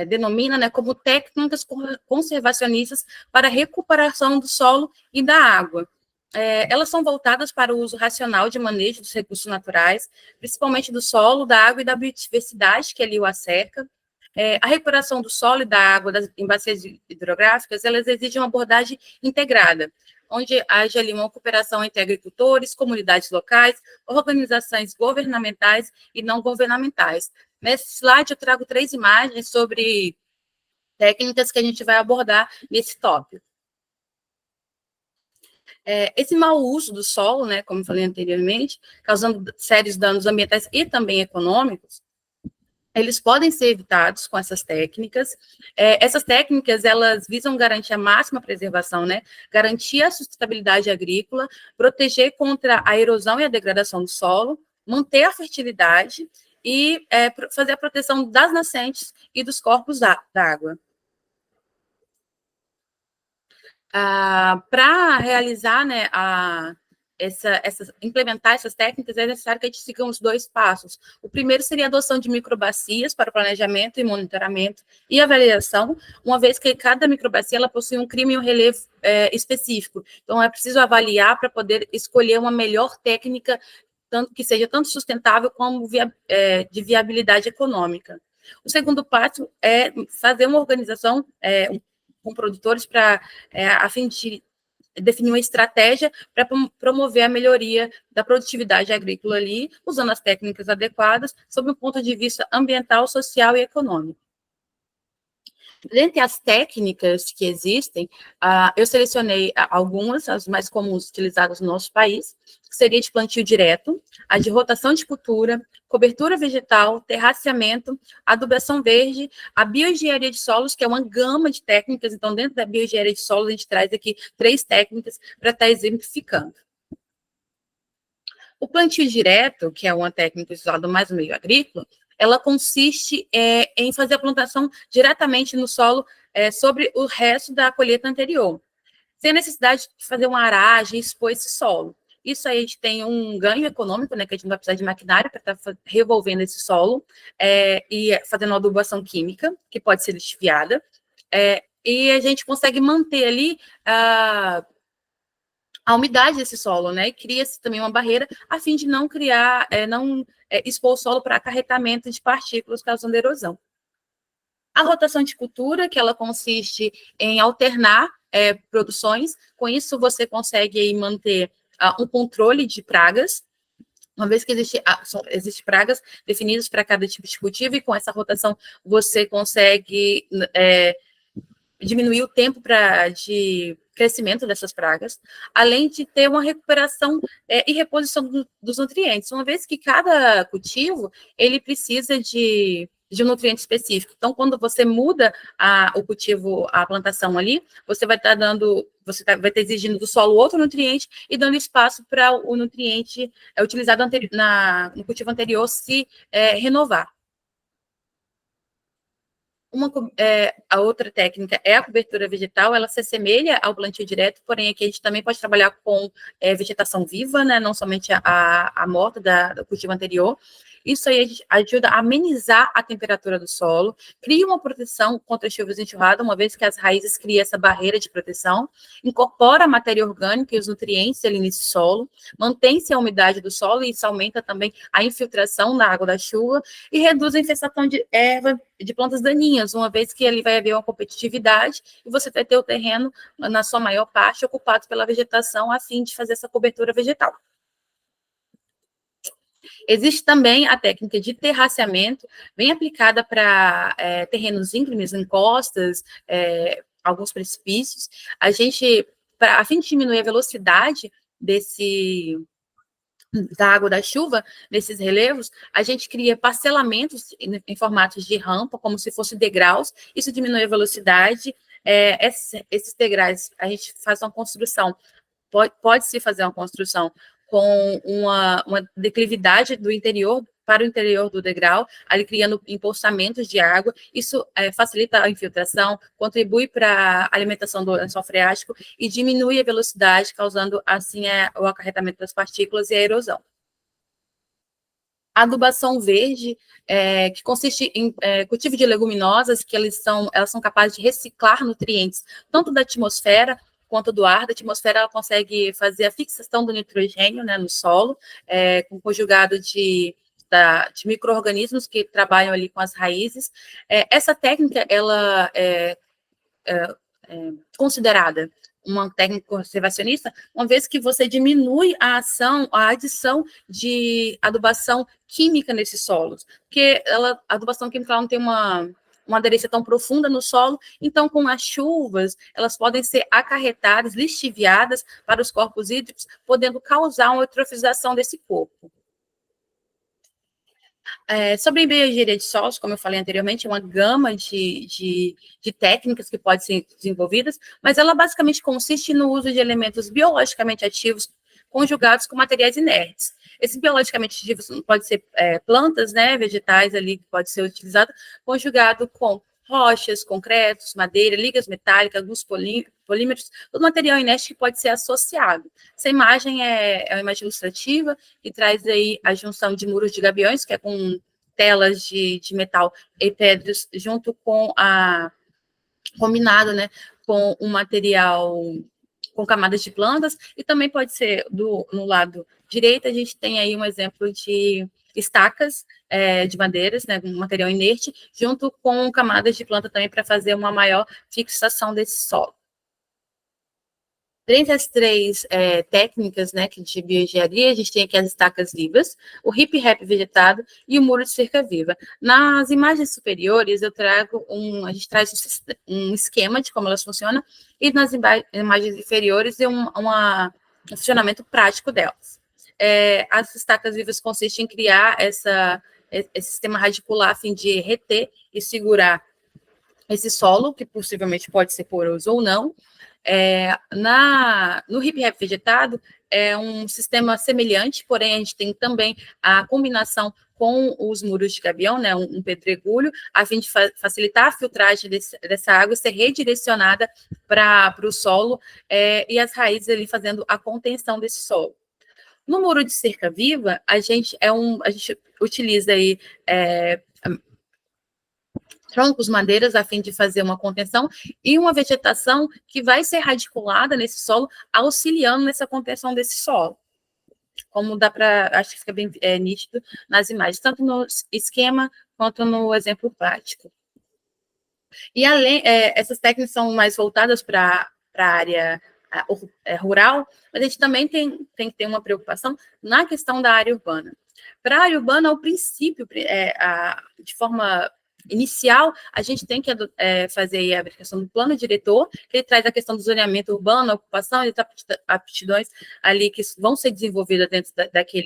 denomina, né, como técnicas conservacionistas para a recuperação do solo e da água. Elas são voltadas para o uso racional de manejo dos recursos naturais, principalmente do solo, da água e da biodiversidade que ali o cerca. A recuperação do solo e da água em bacias hidrográficas, elas exigem uma abordagem integrada, onde haja ali uma cooperação entre agricultores, comunidades locais, organizações governamentais e não governamentais. Nesse slide eu trago 3 imagens sobre técnicas que a gente vai abordar nesse tópico. Esse mau uso do solo, né, como eu falei anteriormente, causando sérios danos ambientais e também econômicos, eles podem ser evitados com essas técnicas. Essas técnicas, elas visam garantir a máxima preservação, né? Garantir a sustentabilidade agrícola, proteger contra a erosão e a degradação do solo, manter a fertilidade e fazer a proteção das nascentes e dos corpos d'água. Para realizar, né, implementar essas técnicas, é necessário que a gente siga os 2 passos. O primeiro seria a adoção de microbacias para o planejamento e monitoramento e avaliação, uma vez que cada microbacia ela possui um crime e um relevo específico. Então, é preciso avaliar para poder escolher uma melhor técnica, que seja tanto sustentável como de viabilidade econômica. O segundo passo é fazer uma organização com produtores a fim de definir uma estratégia para promover a melhoria da produtividade agrícola ali, usando as técnicas adequadas, sob um ponto de vista ambiental, social e econômico. Dentre as técnicas que existem, eu selecionei algumas, as mais comuns utilizadas no nosso país, que seria de plantio direto, a de rotação de cultura, cobertura vegetal, terraceamento, adubação verde, a bioengenharia de solos, que é uma gama de técnicas. Então, dentro da bioengenharia de solos, a gente traz aqui 3 técnicas para estar exemplificando. O plantio direto, que é uma técnica usada mais no meio agrícola, ela consiste em fazer a plantação diretamente no solo sobre o resto da colheita anterior, sem a necessidade de fazer uma aragem e expor esse solo. Isso aí a gente tem um ganho econômico, né, que a gente não vai precisar de maquinário para estar revolvendo esse solo e fazendo uma adubação química, que pode ser lixiviada, e a gente consegue manter ali a umidade desse solo, né, e cria-se também uma barreira a fim de não criar, expor o solo para acarretamento de partículas causando erosão. A rotação de cultura, que ela consiste em alternar produções, com isso você consegue aí manter um controle de pragas, uma vez que existe pragas definidas para cada tipo de cultivo, e com essa rotação você consegue diminuir o tempo de crescimento dessas pragas, além de ter uma recuperação e reposição dos nutrientes, uma vez que cada cultivo ele precisa de um nutriente específico. Então, quando você muda o cultivo, a plantação ali, você vai estar vai estar exigindo do solo outro nutriente e dando espaço para o nutriente utilizado no cultivo anterior se renovar. A outra técnica é a cobertura vegetal, ela se assemelha ao plantio direto, porém aqui a gente também pode trabalhar com vegetação viva, né, não somente a morta do cultivo anterior. Isso aí ajuda a amenizar a temperatura do solo, cria uma proteção contra chuvas e enxurrada, uma vez que as raízes criam essa barreira de proteção, incorpora a matéria orgânica e os nutrientes ali nesse solo, mantém-se a umidade do solo e isso aumenta também a infiltração na água da chuva e reduz a infestação de erva de plantas daninhas, uma vez que ali vai haver uma competitividade e você vai ter o terreno, na sua maior parte, ocupado pela vegetação, a fim de fazer essa cobertura vegetal. Existe também a técnica de terraceamento, bem aplicada para terrenos íngremes, encostas, alguns precipícios. A fim de diminuir a velocidade da água da chuva, nesses relevos, a gente cria parcelamentos em formatos de rampa, como se fossem degraus, isso diminui a velocidade. Esses degraus, a gente faz uma construção, pode-se fazer uma construção com uma declividade do interior para o interior do degrau, ali criando empoçamentos de água. Isso facilita a infiltração, contribui para a alimentação do lençol freático e diminui a velocidade, causando, assim, o acarretamento das partículas e a erosão. A adubação verde, que consiste em cultivo de leguminosas, que elas são capazes de reciclar nutrientes, tanto da atmosfera quanto do ar. Da atmosfera, ela consegue fazer a fixação do nitrogênio, né, no solo, com conjugado de micro-organismos que trabalham ali com as raízes. Essa técnica, ela é considerada uma técnica conservacionista, uma vez que você diminui a adição de adubação química nesses solos, porque a adubação química ela não tem uma aderência tão profunda no solo, então com as chuvas, elas podem ser acarretadas, lixiviadas para os corpos hídricos, podendo causar uma eutrofização desse corpo. Sobre bioengenharia de solos, como eu falei anteriormente, é uma gama de técnicas que podem ser desenvolvidas, mas ela basicamente consiste no uso de elementos biologicamente ativos conjugados com materiais inertes. Esses biologicamente ativos podem ser plantas, né, vegetais ali que pode ser utilizado, conjugado com rochas, concretos, madeira, ligas metálicas, alguns polímeros, todo material inerte que pode ser associado. Essa imagem é uma imagem ilustrativa que traz aí a junção de muros de gabiões, que é com telas de metal e pedras, junto com combinado, né, com um material com camadas de plantas, e também pode ser no lado direito, a gente tem aí um exemplo de estacas de madeiras, né, um material inerte, junto com camadas de planta também para fazer uma maior fixação desse solo. Dentre as três técnicas, né, de bioengenharia, a gente tem aqui as estacas vivas, o hip-rap vegetado e o muro de cerca viva. Nas imagens superiores, a gente traz um esquema de como elas funcionam, e nas imagens inferiores, um funcionamento prático delas. As estacas vivas consistem em criar esse sistema radicular a fim de reter e segurar esse solo, que possivelmente pode ser poroso ou não. No hip-rap vegetado, é um sistema semelhante, porém a gente tem também a combinação com os muros de gabião, né, um pedregulho, a fim de facilitar a filtragem dessa água ser redirecionada para o solo, e as raízes ali fazendo a contenção desse solo. No muro de cerca viva, a gente utiliza aí troncos, madeiras, a fim de fazer uma contenção, e uma vegetação que vai ser radiculada nesse solo, auxiliando nessa contenção desse solo. Como acho que fica bem nítido nas imagens, tanto no esquema quanto no exemplo prático. E além, essas técnicas são mais voltadas para a área rural, mas a gente também tem que ter uma preocupação na questão da área urbana. Para a área urbana, o princípio, de forma inicial, a gente tem que fazer aí a verificação do plano diretor, que ele traz a questão do zoneamento urbano, ocupação e aptidões ali que vão ser desenvolvidas dentro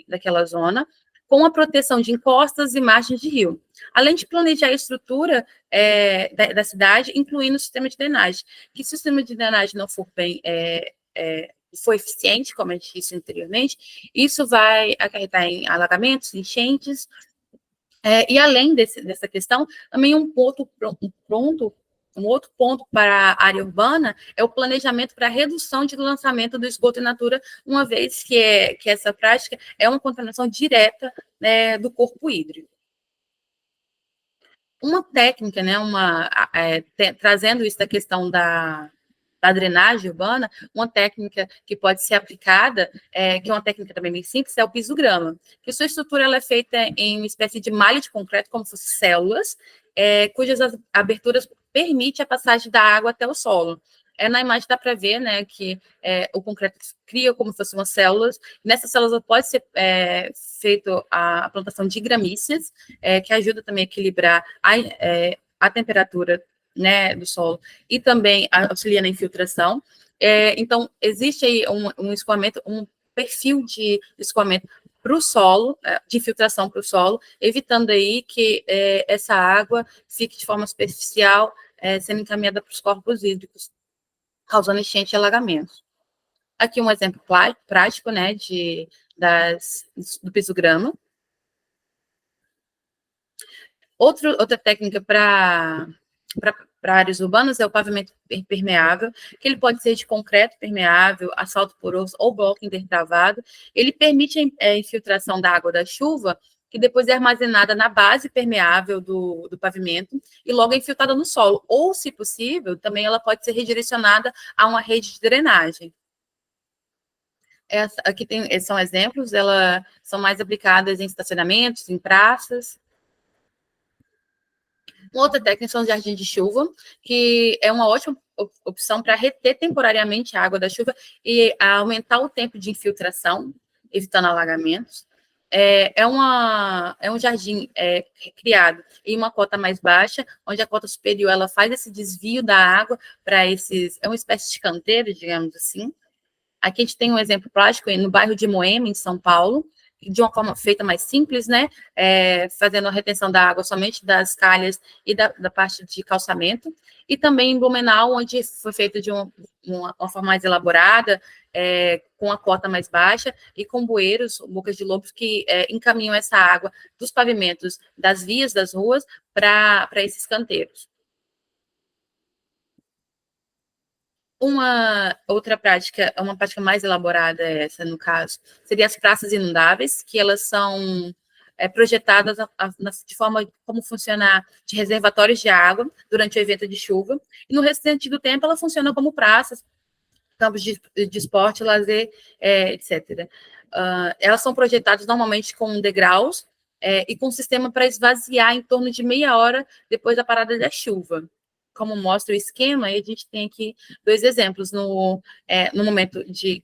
daquela zona, com a proteção de encostas e margens de rio, além de planejar a estrutura da cidade, incluindo o sistema de drenagem, que se o sistema de drenagem não for bem for eficiente, como a gente disse anteriormente, isso vai acarretar em alagamentos, enchentes, e além dessa questão, também um outro ponto para a área urbana é o planejamento para a redução de lançamento do esgoto in natura, uma vez que essa prática é uma contaminação direta, né, do corpo hídrico. Uma técnica, né, trazendo isso da questão da drenagem urbana, uma técnica que pode ser aplicada, que é uma técnica também bem simples, é o piso-grama, que sua estrutura ela é feita em uma espécie de malha de concreto, como se fossem células, cujas aberturas permitem a passagem da água até o solo. Na imagem dá para ver, né, que o concreto cria como se fossem umas células. Nessas células pode ser feita a plantação de gramíceas, que ajuda também a equilibrar a temperatura, né, do solo, e também auxilia na infiltração. Então, existe aí um escoamento, um perfil de escoamento para o solo, de infiltração para o solo, evitando aí que essa água fique de forma superficial, sendo encaminhada para os corpos hídricos, causando enchente e alagamentos. Aqui um exemplo prático, né, do piso-grama. Outra técnica para áreas urbanas é o pavimento permeável, que ele pode ser de concreto permeável, asfalto poroso ou bloco intertravado. Ele permite a infiltração da água da chuva, que depois é armazenada na base permeável do pavimento e logo é infiltrada no solo. Ou, se possível, também ela pode ser redirecionada a uma rede de drenagem. Aqui são exemplos, elas são mais aplicadas em estacionamentos, em praças. Uma outra técnica são os jardins de chuva, que é uma ótima opção para reter temporariamente a água da chuva e aumentar o tempo de infiltração, evitando alagamentos. É um jardim criado em uma cota mais baixa, onde a cota superior ela faz esse desvio da água para é uma espécie de canteiro, digamos assim. Aqui a gente tem um exemplo prático no bairro de Moema, em São Paulo, de uma forma feita mais simples, né, fazendo a retenção da água somente das calhas e da parte de calçamento, e também em Blumenau, onde foi feito de uma forma mais elaborada, com a cota mais baixa, e com bueiros, bocas de lobos, que encaminham essa água dos pavimentos das vias das ruas para esses canteiros. Uma outra prática, uma prática mais elaborada, essa no caso, seria as praças inundáveis, que elas são projetadas de forma como funcionar de reservatórios de água durante o evento de chuva, e no restante do tempo ela funciona como praças, campos de esporte, lazer, etc. Elas são projetadas normalmente com degraus e com um sistema para esvaziar em torno de meia hora depois da parada da chuva. Como mostra o esquema, e a gente tem aqui 2 exemplos no momento onde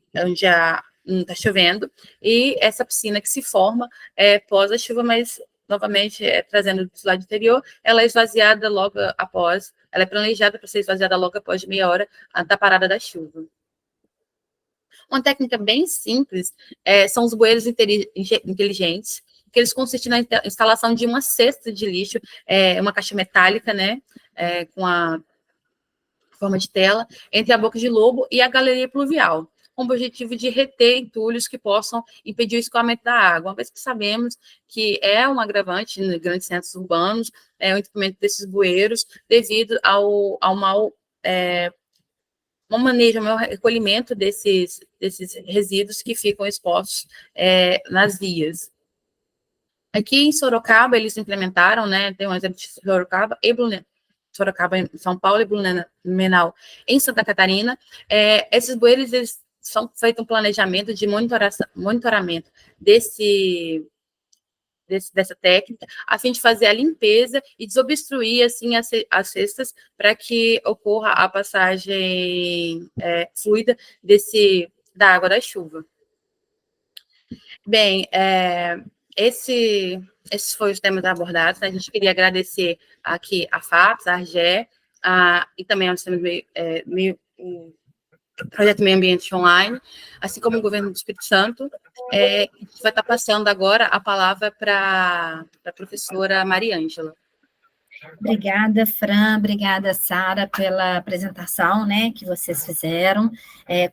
está chovendo, e essa piscina que se forma pós a chuva, mas, novamente, trazendo do lado anterior, ela é esvaziada logo após, ela é planejada para ser esvaziada logo após meia hora da parada da chuva. Uma técnica bem simples são os bueiros inteligentes, que eles consistem na instalação de uma cesta de lixo, uma caixa metálica, né, com a forma de tela, entre a boca de lobo e a galeria pluvial, com o objetivo de reter entulhos que possam impedir o escoamento da água, uma vez que sabemos que é um agravante em grandes centros urbanos, o entupimento desses bueiros, devido ao mau manejo, ao mau recolhimento desses resíduos que ficam expostos nas vias. Aqui em Sorocaba, eles implementaram, né, tem um exemplo de Sorocaba em São Paulo e Blumenau em Santa Catarina. Esses bueiros, eles são feito um planejamento de monitoramento dessa técnica, a fim de fazer a limpeza e desobstruir, assim, as cestas para que ocorra a passagem fluida da água da chuva. Bem, esse esses foram os temas abordados. A gente queria agradecer aqui a FAPES, a ARGE, e também ao o Projeto Meio Ambiente Online, assim como o Governo do Espírito Santo. A gente vai estar passando agora a palavra para a professora Mariângela. Obrigada, Fran, obrigada, Sara, pela apresentação, né, que vocês fizeram,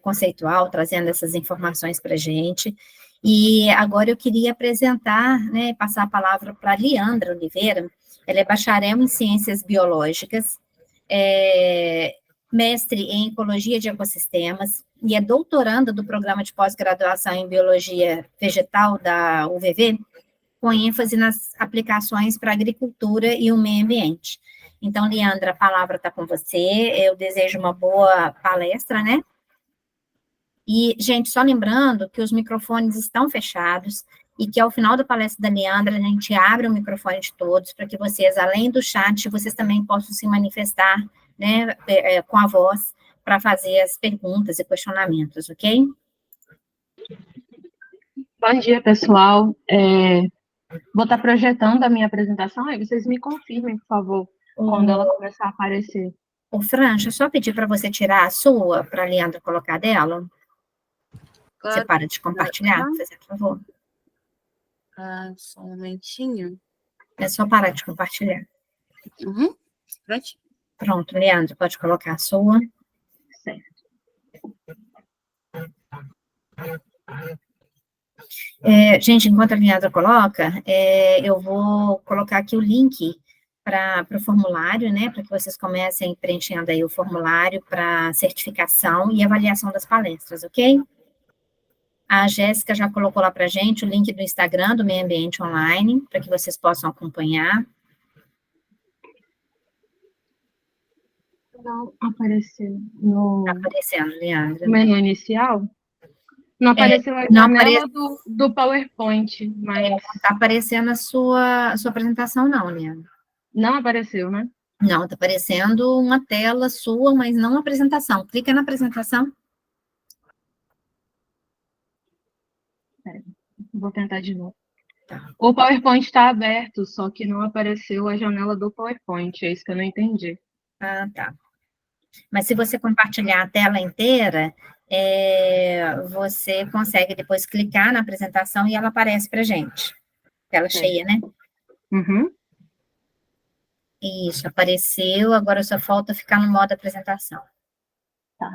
conceitual, trazendo essas informações para a gente. E agora eu queria apresentar, né, passar a palavra para a Leandra Oliveira. Ela é bacharel em Ciências Biológicas, mestre em Ecologia de Ecossistemas e é doutoranda do Programa de Pós-Graduação em Biologia Vegetal da UVV, com ênfase nas aplicações para a agricultura e o meio ambiente. Então, Leandra, a palavra está com você, eu desejo uma boa palestra, né? E, gente, só lembrando que os microfones estão fechados e que ao final da palestra da Leandra, a gente abre o microfone de todos para que vocês, além do chat, vocês também possam se manifestar, né, com a voz para fazer as perguntas e questionamentos, ok? Bom dia, pessoal. Vou estar projetando a minha apresentação, aí vocês me confirmem, por favor, quando ela começar a aparecer. Ô, Fran, deixa eu só pedir para você tirar a sua, para a Leandra colocar dela. Claro. Você para de compartilhar, por favor. Só um momentinho. É só parar de compartilhar. Uhum. Pronto. Pronto, Leandro, pode colocar a sua. Certo. Gente, enquanto a Leandra coloca, eu vou colocar aqui o link para o formulário, né, para que vocês comecem preenchendo aí o formulário para certificação e avaliação das palestras, ok? A Jéssica já colocou lá para a gente o link do Instagram do Meio Ambiente Online, para que vocês possam acompanhar. Não apareceu no... Está aparecendo, Leandra. menu inicial? Não apareceu a janela do PowerPoint, mas... Não está aparecendo a sua apresentação, não, Leandra. Não apareceu, né? Não, está aparecendo uma tela sua, mas não a apresentação. Clica na apresentação. Vou tentar de novo. Tá. O PowerPoint está aberto, só que não apareceu a janela do PowerPoint, é isso que eu não entendi. Ah, tá. Mas se você compartilhar a tela inteira, você consegue depois clicar na apresentação e ela aparece para a gente. Tela cheia, né? Uhum. Isso, apareceu, agora só falta ficar no modo apresentação. Tá.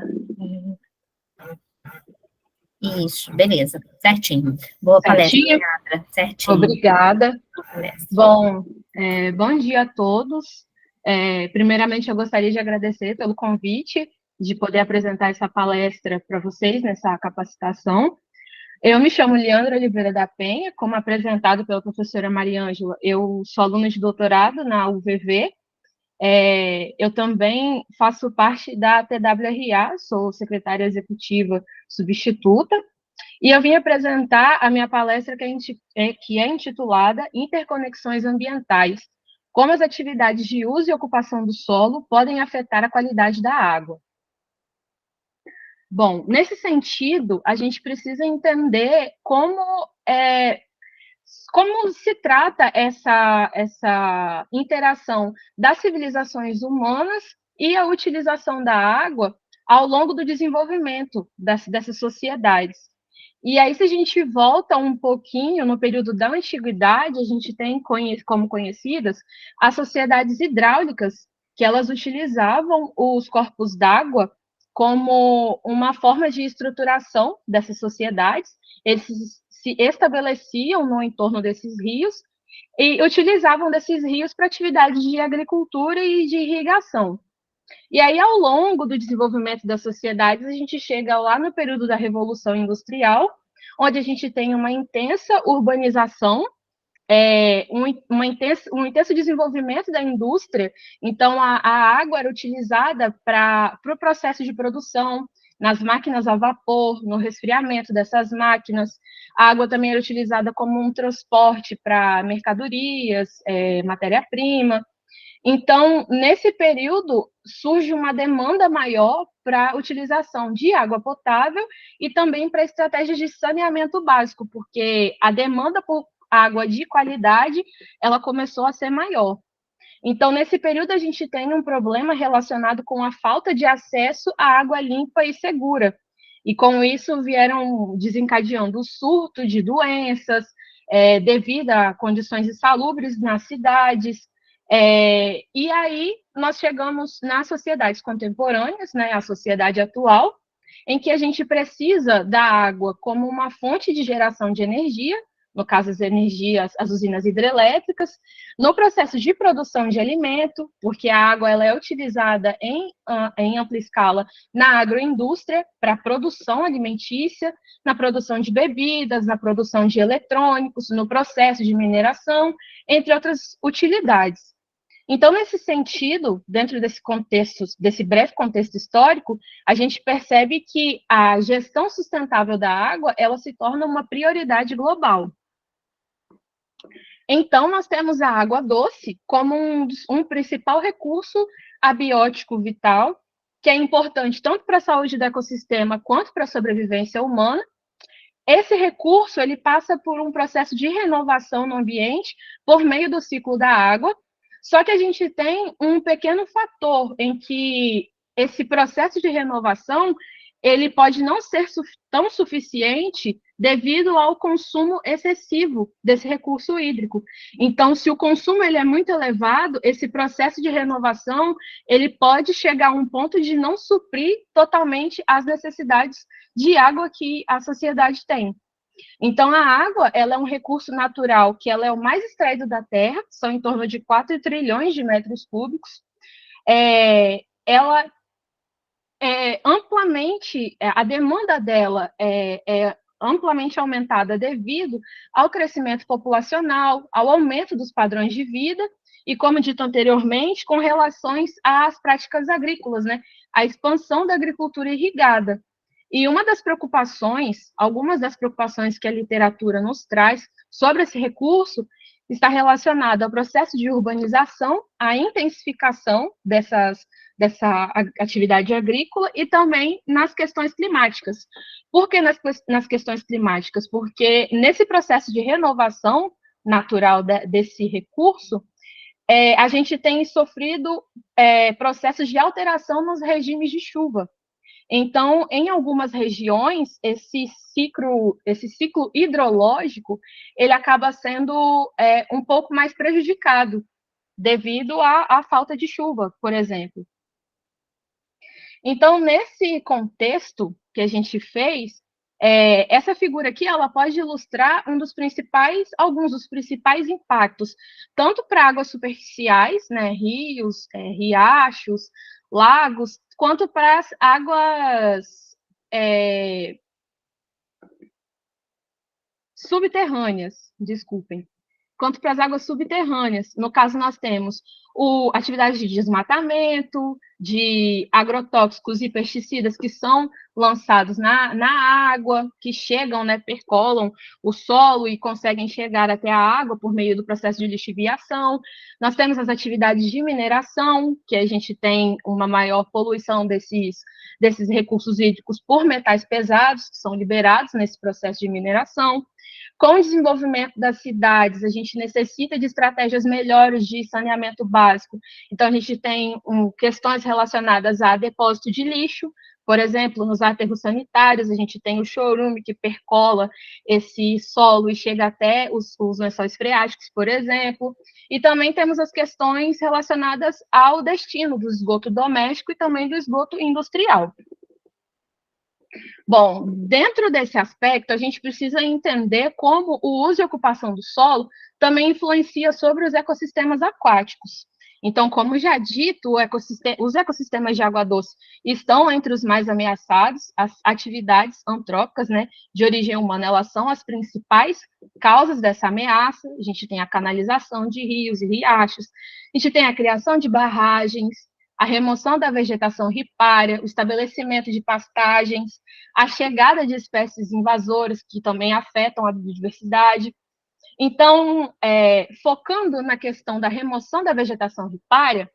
Isso, beleza, certinho. Boa Certinho? palestra, Leandra, certinho. Obrigada. Palestra. Bom, bom dia a todos. Primeiramente, eu gostaria de agradecer pelo convite de poder apresentar essa palestra para vocês nessa capacitação. Eu me chamo Leandra Oliveira da Penha, como apresentado pela professora Mariângela, eu sou aluna de doutorado na UVV. Eu também faço parte da TWRA, sou secretária executiva substituta, e eu vim apresentar a minha palestra que é intitulada Interconexões Ambientais, como as atividades de uso e ocupação do solo podem afetar a qualidade da água. Bom, nesse sentido, a gente precisa entender como se trata essa interação das civilizações humanas e a utilização da água ao longo do desenvolvimento dessas sociedades. E aí, se a gente volta um pouquinho no período da antiguidade, a gente tem como conhecidas as sociedades hidráulicas, que elas utilizavam os corpos d'água como uma forma de estruturação dessas sociedades. Eles se estabeleciam no entorno desses rios e utilizavam desses rios para atividades de agricultura e de irrigação. E aí, ao longo do desenvolvimento das sociedades, a gente chega lá no período da Revolução Industrial, onde a gente tem uma intensa urbanização, um intenso desenvolvimento da indústria. Então, a água era utilizada para o processo de produção, nas máquinas a vapor, no resfriamento dessas máquinas. A água também era utilizada como um transporte para mercadorias, matéria-prima. Então, nesse período, surge uma demanda maior para a utilização de água potável e também para estratégias de saneamento básico, porque a demanda por água de qualidade, ela começou a ser maior. Então, nesse período, a gente tem um problema relacionado com a falta de acesso à água limpa e segura. E com isso vieram desencadeando o surto de doenças, devido a condições insalubres nas cidades. E aí nós chegamos nas sociedades contemporâneas, né, a sociedade atual, em que a gente precisa da água como uma fonte de geração de energia, no caso as usinas hidrelétricas, no processo de produção de alimento, porque a água ela é utilizada em ampla escala na agroindústria para produção alimentícia, na produção de bebidas, na produção de eletrônicos, no processo de mineração, entre outras utilidades. Então, nesse sentido, dentro desse contexto, desse breve contexto histórico, a gente percebe que a gestão sustentável da água, ela se torna uma prioridade global. Então, nós temos a água doce como um principal recurso abiótico vital, que é importante tanto para a saúde do ecossistema quanto para a sobrevivência humana. Esse recurso, ele passa por um processo de renovação no ambiente por meio do ciclo da água, só que a gente tem um pequeno fator em que esse processo de renovação ele pode não ser tão suficiente devido ao consumo excessivo desse recurso hídrico. Então, se o consumo ele é muito elevado, esse processo de renovação ele pode chegar a um ponto de não suprir totalmente as necessidades de água que a sociedade tem. Então, a água ela é um recurso natural que ela é o mais extraído da Terra, são em torno de 4 trilhões de metros cúbicos. Ela a demanda dela é amplamente aumentada devido ao crescimento populacional, ao aumento dos padrões de vida e, como dito anteriormente, com relações às práticas agrícolas, né? A expansão da agricultura irrigada. E algumas das preocupações que a literatura nos traz sobre esse recurso está relacionada ao processo de urbanização, à intensificação dessa atividade agrícola e também nas questões climáticas. Por que nas questões climáticas? Porque nesse processo de renovação natural desse recurso, a gente tem sofrido processos de alteração nos regimes de chuva. Então, em algumas regiões, esse ciclo hidrológico, ele acaba sendo um pouco mais prejudicado, devido à falta de chuva, por exemplo. Então, nesse contexto que a gente fez, essa figura aqui, ela pode ilustrar alguns dos principais impactos, tanto para águas superficiais, né, rios, riachos, lagos, quanto para as águas subterrâneas, desculpem. Quanto para as águas subterrâneas. No caso, nós temos atividades de desmatamento, de agrotóxicos e pesticidas que são lançados na água, que chegam, né, percolam o solo e conseguem chegar até a água por meio do processo de lixiviação. Nós temos as atividades de mineração, que a gente tem uma maior poluição desses recursos hídricos por metais pesados, que são liberados nesse processo de mineração. Com o desenvolvimento das cidades, a gente necessita de estratégias melhores de saneamento básico. Então, a gente tem questões relacionadas a depósito de lixo, por exemplo, nos aterros sanitários, a gente tem o chorume que percola esse solo e chega até os lençóis freáticos, por exemplo. E também temos as questões relacionadas ao destino do esgoto doméstico e também do esgoto industrial. Bom, dentro desse aspecto, a gente precisa entender como o uso e ocupação do solo também influencia sobre os ecossistemas aquáticos. Então, como já dito, os ecossistemas de água doce estão entre os mais ameaçados. As atividades antrópicas, né, de origem humana, elas são as principais causas dessa ameaça. A gente tem a canalização de rios e riachos, a gente tem a criação de barragens, a remoção da vegetação ripária, o estabelecimento de pastagens, a chegada de espécies invasoras que também afetam a biodiversidade. Então, focando na questão da remoção da vegetação ripária,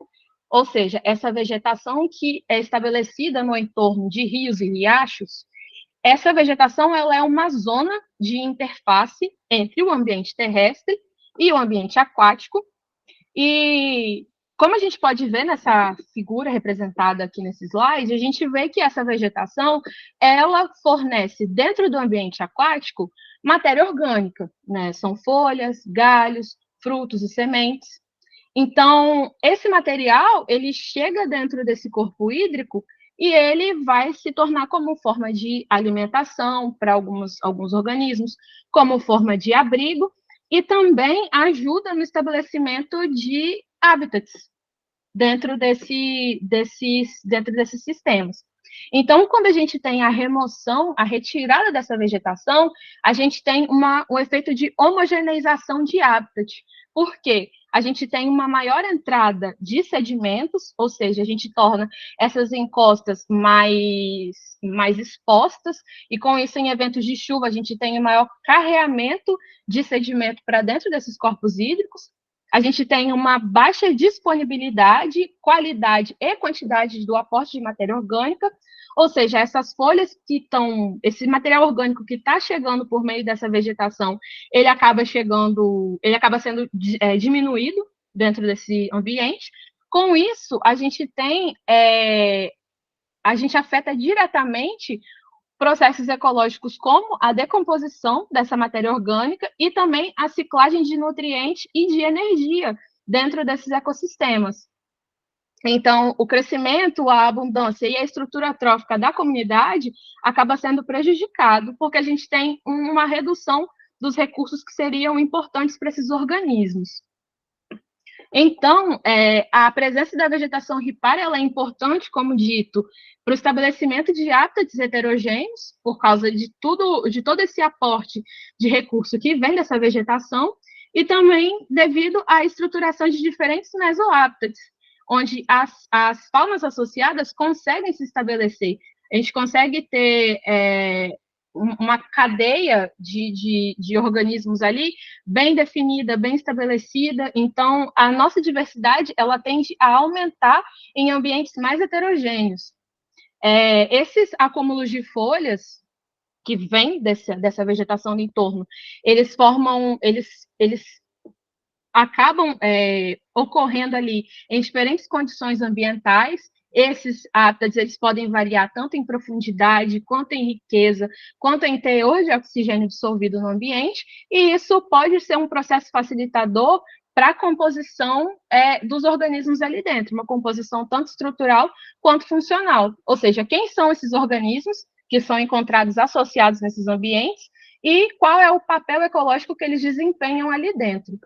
ou seja, essa vegetação que é estabelecida no entorno de rios e riachos, essa vegetação ela é uma zona de interface entre o ambiente terrestre e o ambiente aquático, e como a gente pode ver nessa figura representada aqui nesse slide, a gente vê que essa vegetação, ela fornece dentro do ambiente aquático matéria orgânica, né? São folhas, galhos, frutos e sementes. Então, esse material, ele chega dentro desse corpo hídrico e ele vai se tornar como forma de alimentação para alguns organismos, como forma de abrigo, e também ajuda no estabelecimento de hábitats dentro desses sistemas. Então, quando a gente tem a remoção, a retirada dessa vegetação, a gente tem um efeito de homogeneização de hábitat. Por quê? A gente tem uma maior entrada de sedimentos, ou seja, a gente torna essas encostas mais expostas, e com isso, em eventos de chuva, a gente tem um maior carreamento de sedimento para dentro desses corpos hídricos. A gente tem uma baixa disponibilidade, qualidade e quantidade do aporte de matéria orgânica, ou seja, essas folhas que estão, esse material orgânico que está chegando por meio dessa vegetação, ele acaba sendo diminuído dentro desse ambiente. Com isso, a gente afeta diretamente processos ecológicos como a decomposição dessa matéria orgânica e também a ciclagem de nutrientes e de energia dentro desses ecossistemas. Então, o crescimento, a abundância e a estrutura trófica da comunidade acaba sendo prejudicado, porque a gente tem uma redução dos recursos que seriam importantes para esses organismos. Então, a presença da vegetação ripária ela é importante, como dito, para o estabelecimento de hábitats heterogêneos, por causa de todo esse aporte de recurso que vem dessa vegetação, e também devido à estruturação de diferentes mesohábitats, onde as faunas associadas conseguem se estabelecer. A gente consegue ter uma cadeia de organismos ali bem definida, bem estabelecida. Então, a nossa diversidade ela tende a aumentar em ambientes mais heterogêneos. Esses acúmulos de folhas que vêm dessa vegetação no entorno, eles acabam ocorrendo ali em diferentes condições ambientais. Esses hábitats eles podem variar tanto em profundidade, quanto em riqueza, quanto em teor de oxigênio dissolvido no ambiente, e isso pode ser um processo facilitador para a composição dos organismos ali dentro, uma composição tanto estrutural quanto funcional. Ou seja, quem são esses organismos que são encontrados associados nesses ambientes e qual é o papel ecológico que eles desempenham ali dentro.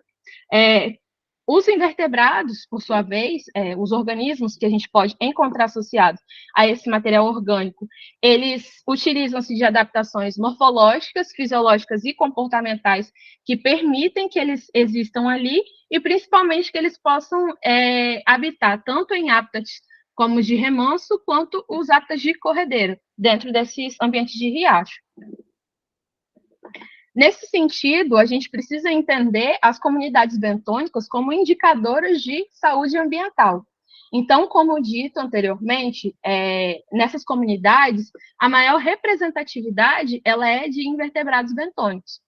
Os invertebrados, por sua vez, os organismos que a gente pode encontrar associados a esse material orgânico, eles utilizam-se de adaptações morfológicas, fisiológicas e comportamentais que permitem que eles existam ali e, principalmente, que eles possam habitar tanto em hábitats como de remanso, quanto os hábitats de corredeira, dentro desses ambientes de riacho. Nesse sentido, a gente precisa entender as comunidades bentônicas como indicadoras de saúde ambiental. Então, como dito anteriormente, nessas comunidades, a maior representatividade ela é de invertebrados bentônicos.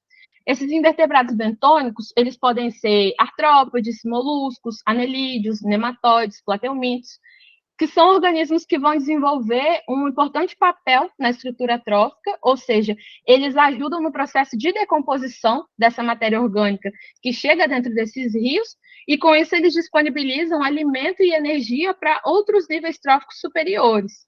Esses invertebrados bentônicos, eles podem ser artrópodes, moluscos, anelídeos, nematóides, plateumintos, que são organismos que vão desenvolver um importante papel na estrutura trófica, ou seja, eles ajudam no processo de decomposição dessa matéria orgânica que chega dentro desses rios, e com isso eles disponibilizam alimento e energia para outros níveis tróficos superiores.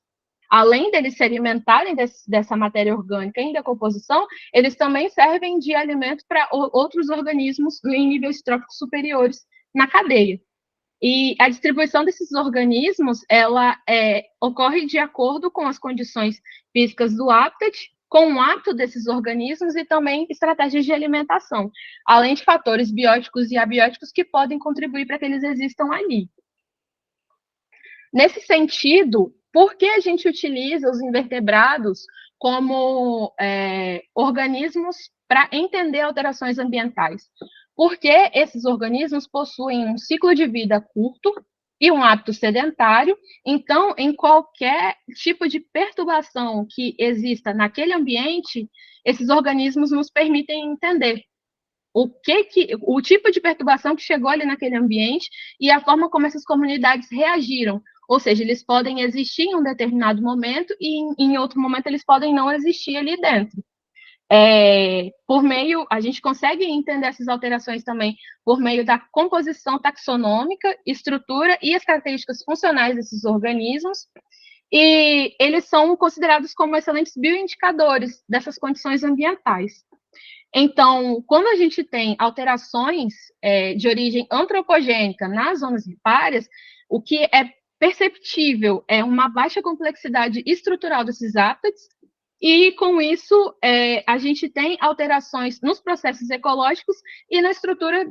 Além deles se alimentarem dessa matéria orgânica em decomposição, eles também servem de alimento para outros organismos em níveis tróficos superiores na cadeia. E a distribuição desses organismos, ela ocorre de acordo com as condições físicas do hábitat, com o hábito desses organismos e também estratégias de alimentação, além de fatores bióticos e abióticos que podem contribuir para que eles existam ali. Nesse sentido, por que a gente utiliza os invertebrados como organismos para entender alterações ambientais? Porque esses organismos possuem um ciclo de vida curto, e um hábito sedentário. Então, em qualquer tipo de perturbação que exista naquele ambiente, esses organismos nos permitem entender o tipo de perturbação que chegou ali naquele ambiente e a forma como essas comunidades reagiram. Ou seja, eles podem existir em um determinado momento e em outro momento eles podem não existir ali dentro. A gente consegue entender essas alterações também por meio da composição taxonômica, estrutura e as características funcionais desses organismos, e eles são considerados como excelentes bioindicadores dessas condições ambientais. Então, quando a gente tem alterações de origem antropogênica nas zonas ripárias, o que é perceptível é uma baixa complexidade estrutural desses hábitats, e, com isso, a gente tem alterações nos processos ecológicos e na estrutura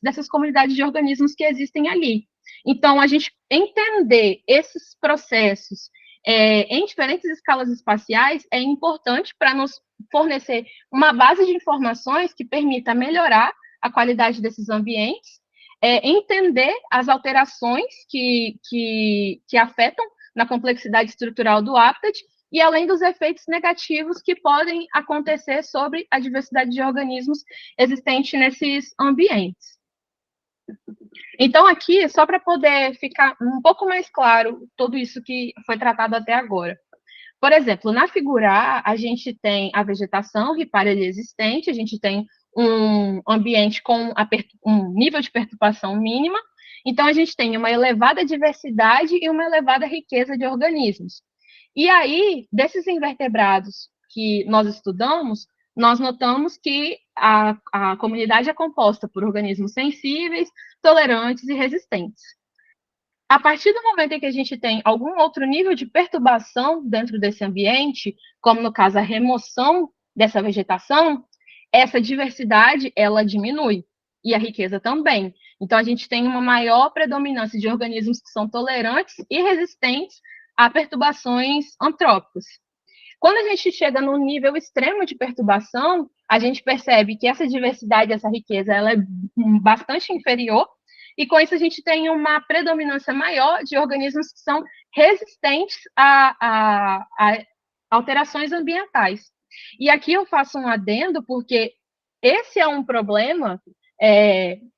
dessas comunidades de organismos que existem ali. Então, a gente entender esses processos em diferentes escalas espaciais é importante para nos fornecer uma base de informações que permita melhorar a qualidade desses ambientes, entender as alterações que afetam na complexidade estrutural do habitat, e além dos efeitos negativos que podem acontecer sobre a diversidade de organismos existente nesses ambientes. Então, aqui, só para poder ficar um pouco mais claro tudo isso que foi tratado até agora. Por exemplo, na figura A, a gente tem a vegetação ripária existente, a gente tem um ambiente com um nível de perturbação mínima, então a gente tem uma elevada diversidade e uma elevada riqueza de organismos. E aí, desses invertebrados que nós estudamos, nós notamos que a comunidade é composta por organismos sensíveis, tolerantes e resistentes. A partir do momento em que a gente tem algum outro nível de perturbação dentro desse ambiente, como no caso a remoção dessa vegetação, essa diversidade ela diminui e a riqueza também. Então a gente tem uma maior predominância de organismos que são tolerantes e resistentes a perturbações antrópicas. Quando a gente chega no nível extremo de perturbação, a gente percebe que essa diversidade, essa riqueza, ela é bastante inferior, e com isso a gente tem uma predominância maior de organismos que são resistentes a alterações ambientais. E aqui eu faço um adendo, porque esse é um problema,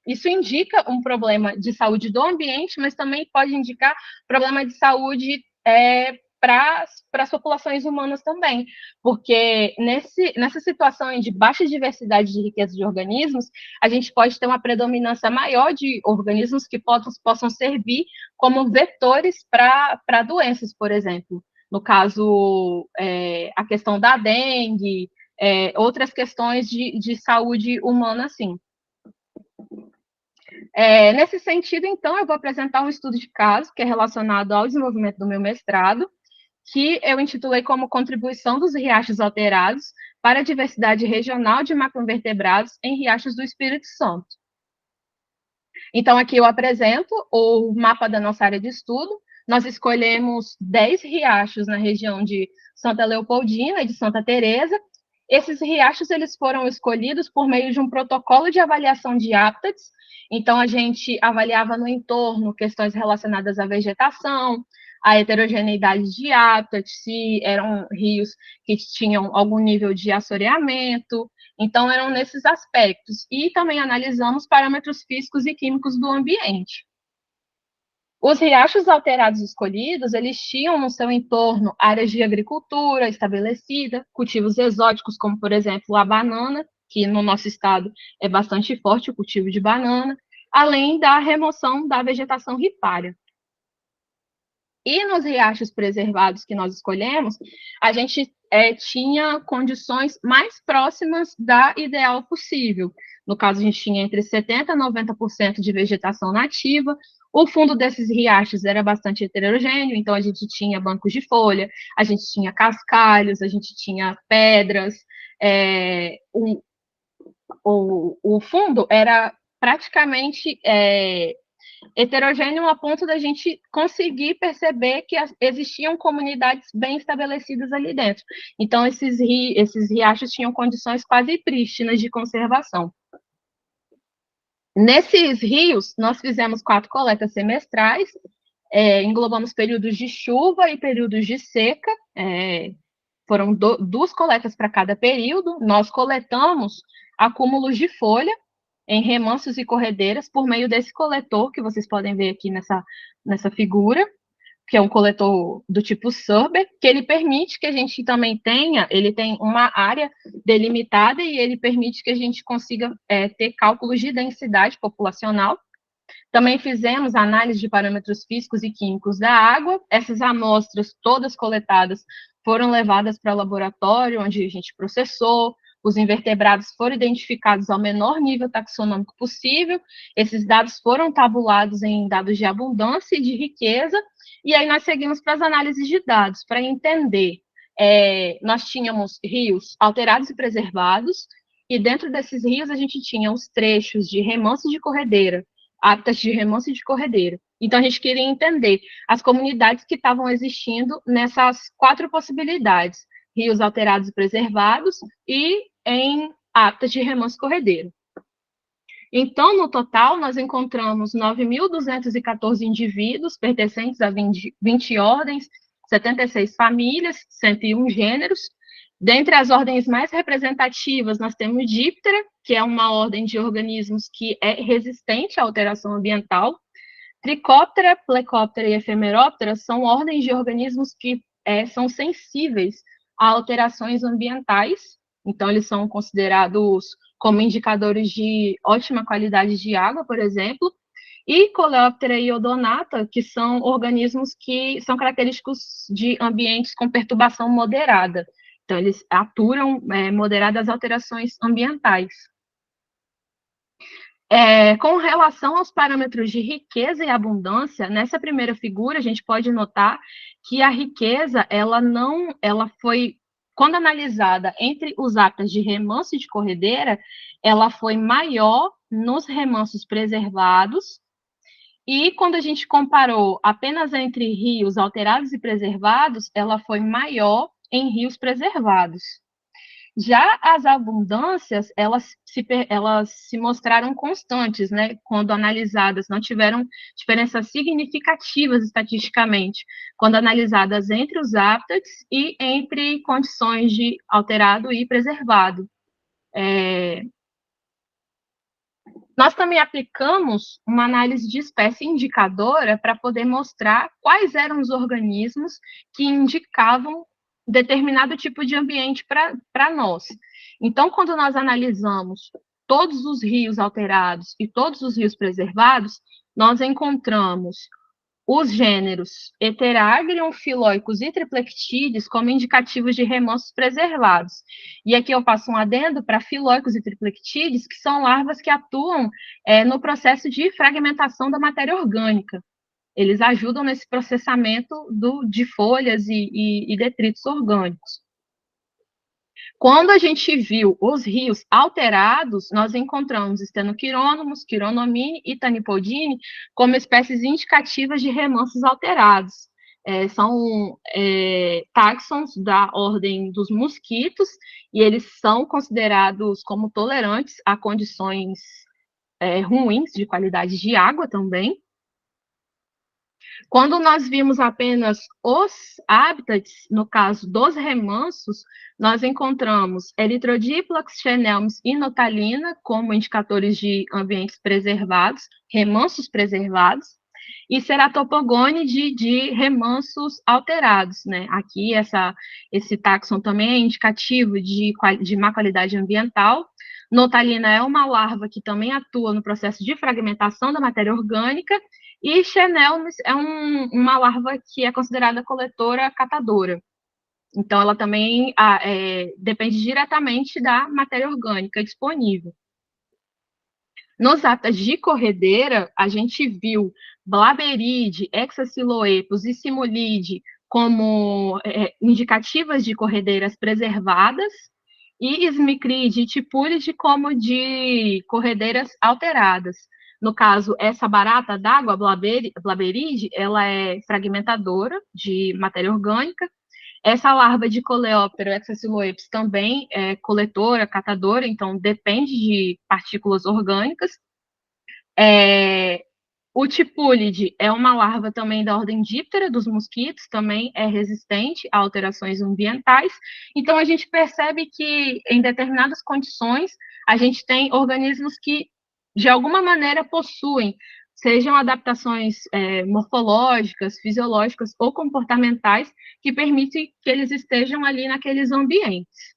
isso indica um problema de saúde do ambiente, mas também pode indicar problema de saúde para as populações humanas também, porque nessa situação de baixa diversidade de riqueza de organismos, a gente pode ter uma predominância maior de organismos que possam servir como vetores para doenças, por exemplo. No caso, a questão da dengue, outras questões de saúde humana, assim. Nesse sentido, então, eu vou apresentar um estudo de caso que é relacionado ao desenvolvimento do meu mestrado, que eu intitulei como Contribuição dos Riachos Alterados para a Diversidade Regional de Macroinvertebrados em Riachos do Espírito Santo. Então, aqui eu apresento o mapa da nossa área de estudo. Nós escolhemos 10 riachos na região de Santa Leopoldina e de Santa Teresa. Esses riachos eles foram escolhidos por meio de um protocolo de avaliação de hábitats. Então, a gente avaliava no entorno questões relacionadas à vegetação, a heterogeneidade de hábitat, se eram rios que tinham algum nível de assoreamento. Então, eram nesses aspectos. E também analisamos parâmetros físicos e químicos do ambiente. Os riachos alterados escolhidos, eles tinham no seu entorno áreas de agricultura estabelecida, cultivos exóticos, como, por exemplo, a banana, que no nosso estado é bastante forte o cultivo de banana, além da remoção da vegetação ripária. E nos riachos preservados que nós escolhemos, a gente tinha condições mais próximas da ideal possível. No caso, a gente tinha entre 70% a 90% de vegetação nativa. O fundo desses riachos era bastante heterogêneo, então a gente tinha bancos de folha, a gente tinha cascalhos, a gente tinha pedras. O fundo era praticamente heterogêneo a ponto da gente conseguir perceber que existiam comunidades bem estabelecidas ali dentro. Então, esses riachos tinham condições quase prístinas de conservação. Nesses rios, nós fizemos 4 coletas semestrais, englobamos períodos de chuva e períodos de seca, foram 2 coletas para cada período. Nós coletamos acúmulos de folha em remansos e corredeiras por meio desse coletor que vocês podem ver aqui nessa figura, que é um coletor do tipo Surber, que ele permite que a gente também ele tem uma área delimitada e ele permite que a gente consiga ter cálculos de densidade populacional. Também fizemos análise de parâmetros físicos e químicos da água. Essas amostras, todas coletadas, foram levadas para o laboratório, onde a gente processou. Os invertebrados foram identificados ao menor nível taxonômico possível. Esses dados foram tabulados em dados de abundância e de riqueza. E aí nós seguimos para as análises de dados, para entender. Nós tínhamos rios alterados e preservados, e dentro desses rios a gente tinha os trechos de remanso de corredeira, hábitats de remanso de corredeira. Então, a gente queria entender as comunidades que estavam existindo nessas 4 possibilidades: rios alterados e preservados e em hábitats de remanso corredeiro. Então, no total, nós encontramos 9.214 indivíduos pertencentes a 20 ordens, 76 famílias, 101 gêneros. Dentre as ordens mais representativas, nós temos Diptera, que é uma ordem de organismos que é resistente à alteração ambiental. Tricóptera, Plecóptera e Efemeróptera são ordens de organismos que são sensíveis a alterações ambientais, então eles são considerados como indicadores de ótima qualidade de água, por exemplo. E Coleóptera e Odonata, que são organismos que são característicos de ambientes com perturbação moderada. Então, eles aturam moderadas alterações ambientais. Com relação aos parâmetros de riqueza e abundância, nessa primeira figura, a gente pode notar que a riqueza, ela foi, quando analisada entre os hábitats de remanso e de corredeira, ela foi maior nos remansos preservados, e quando a gente comparou apenas entre rios alterados e preservados, ela foi maior em rios preservados. Já as abundâncias, elas se mostraram constantes, né, quando analisadas, não tiveram diferenças significativas estatisticamente, quando analisadas entre os hábitats e entre condições de alterado e preservado. Nós também aplicamos uma análise de espécie indicadora para poder mostrar quais eram os organismos que indicavam determinado tipo de ambiente para nós. Então, quando nós analisamos todos os rios alterados e todos os rios preservados, nós encontramos os gêneros Heteragrion, Filóicos e Triplectídeos como indicativos de remansos preservados. E aqui eu passo um adendo para Filóicos e Triplectídeos, que são larvas que atuam no processo de fragmentação da matéria orgânica. Eles ajudam nesse processamento de folhas e detritos orgânicos. Quando a gente viu os rios alterados, nós encontramos Stenochirônomos, Chironomini e Tanipodine como espécies indicativas de remansos alterados. São táxons da ordem dos mosquitos, e eles são considerados como tolerantes a condições ruins de qualidade de água também. Quando nós vimos apenas os hábitats, no caso dos remansos, nós encontramos Erythrodiplax, Chenelmis e Notalina como indicadores de ambientes preservados, remansos preservados, e Ceratopogone de remansos alterados, né? Aqui esse táxon também é indicativo de má qualidade ambiental. Notalina é uma larva que também atua no processo de fragmentação da matéria orgânica, e Chenelmis é uma larva que é considerada coletora catadora. Então, ela também depende diretamente da matéria orgânica disponível. Nos hábitats de corredeira, a gente viu Blaberide, Hexaciloepos e Simulide como indicativas de corredeiras preservadas, e Smicride e Tipulide como de corredeiras alteradas. No caso, essa barata d'água, Blaberide, ela é fragmentadora de matéria orgânica. Essa larva de Coleóptero hexaciloepis também é coletora, catadora, então depende de partículas orgânicas. O tipúlide é uma larva também da ordem Diptera, dos mosquitos, também é resistente a alterações ambientais. Então, a gente percebe que, em determinadas condições, a gente tem organismos que, de alguma maneira, possuem, sejam adaptações morfológicas, fisiológicas ou comportamentais, que permitem que eles estejam ali naqueles ambientes.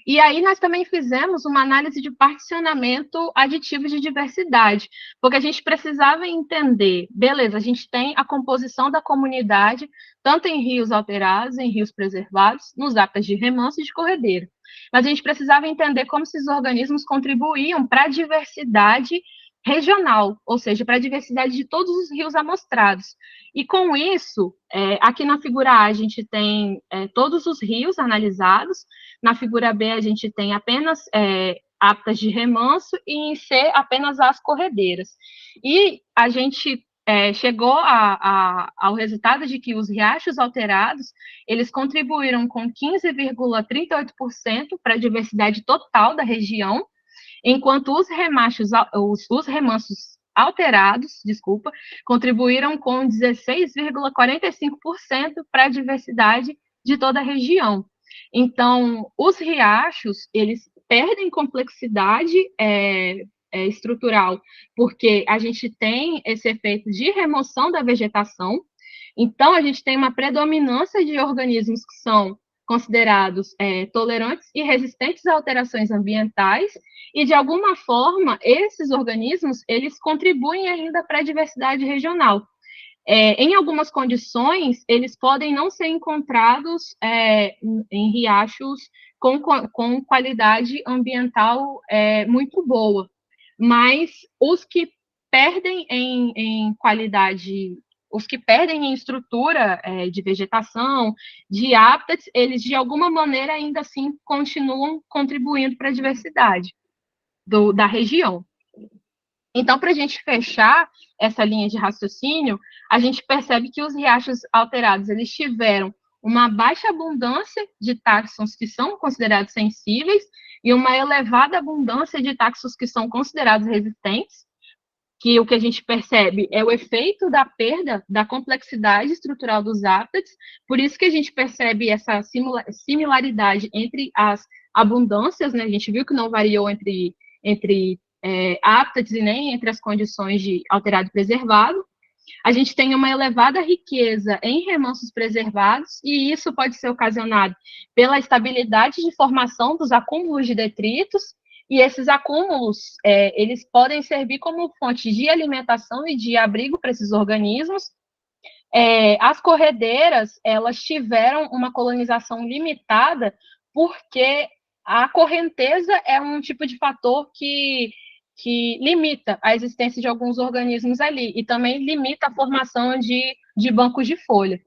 E aí nós também fizemos uma análise de particionamento aditivo de diversidade, porque a gente precisava entender, beleza, a gente tem a composição da comunidade, tanto em rios alterados, em rios preservados, nos hábitats de remanso e de corredeira. Mas a gente precisava entender como esses organismos contribuíam para a diversidade regional, ou seja, para a diversidade de todos os rios amostrados. E com isso, aqui na figura A a gente tem todos os rios analisados, na figura B a gente tem apenas hábitats de remanso e em C apenas as corredeiras. E a gente chegou ao resultado de que os riachos alterados, eles contribuíram com 15,38% para a diversidade total da região, enquanto os remansos alterados, contribuíram com 16,45% para a diversidade de toda a região. Então, os riachos, eles perdem complexidade estrutural, porque a gente tem esse efeito de remoção da vegetação, então a gente tem uma predominância de organismos que são considerados tolerantes e resistentes a alterações ambientais, e, de alguma forma, esses organismos, eles contribuem ainda para a diversidade regional. Em algumas condições, eles podem não ser encontrados em riachos com qualidade ambiental muito boa, mas os que perdem em qualidade, os que perdem em estrutura de vegetação, de hábitats, eles, de alguma maneira, ainda assim, continuam contribuindo para a diversidade da região. Então, para a gente fechar essa linha de raciocínio, a gente percebe que os riachos alterados, eles tiveram uma baixa abundância de táxons que são considerados sensíveis e uma elevada abundância de táxons que são considerados resistentes, que o que a gente percebe é o efeito da perda da complexidade estrutural dos hábitats, por isso que a gente percebe essa similaridade entre as abundâncias, né? A gente viu que não variou entre hábitats e nem entre as condições de alterado e preservado. A gente tem uma elevada riqueza em remansos preservados, e isso pode ser ocasionado pela estabilidade de formação dos acúmulos de detritos, e esses acúmulos, eles podem servir como fonte de alimentação e de abrigo para esses organismos. As corredeiras, elas tiveram uma colonização limitada, porque a correnteza é um tipo de fator que limita a existência de alguns organismos ali, e também limita a formação de bancos de folha.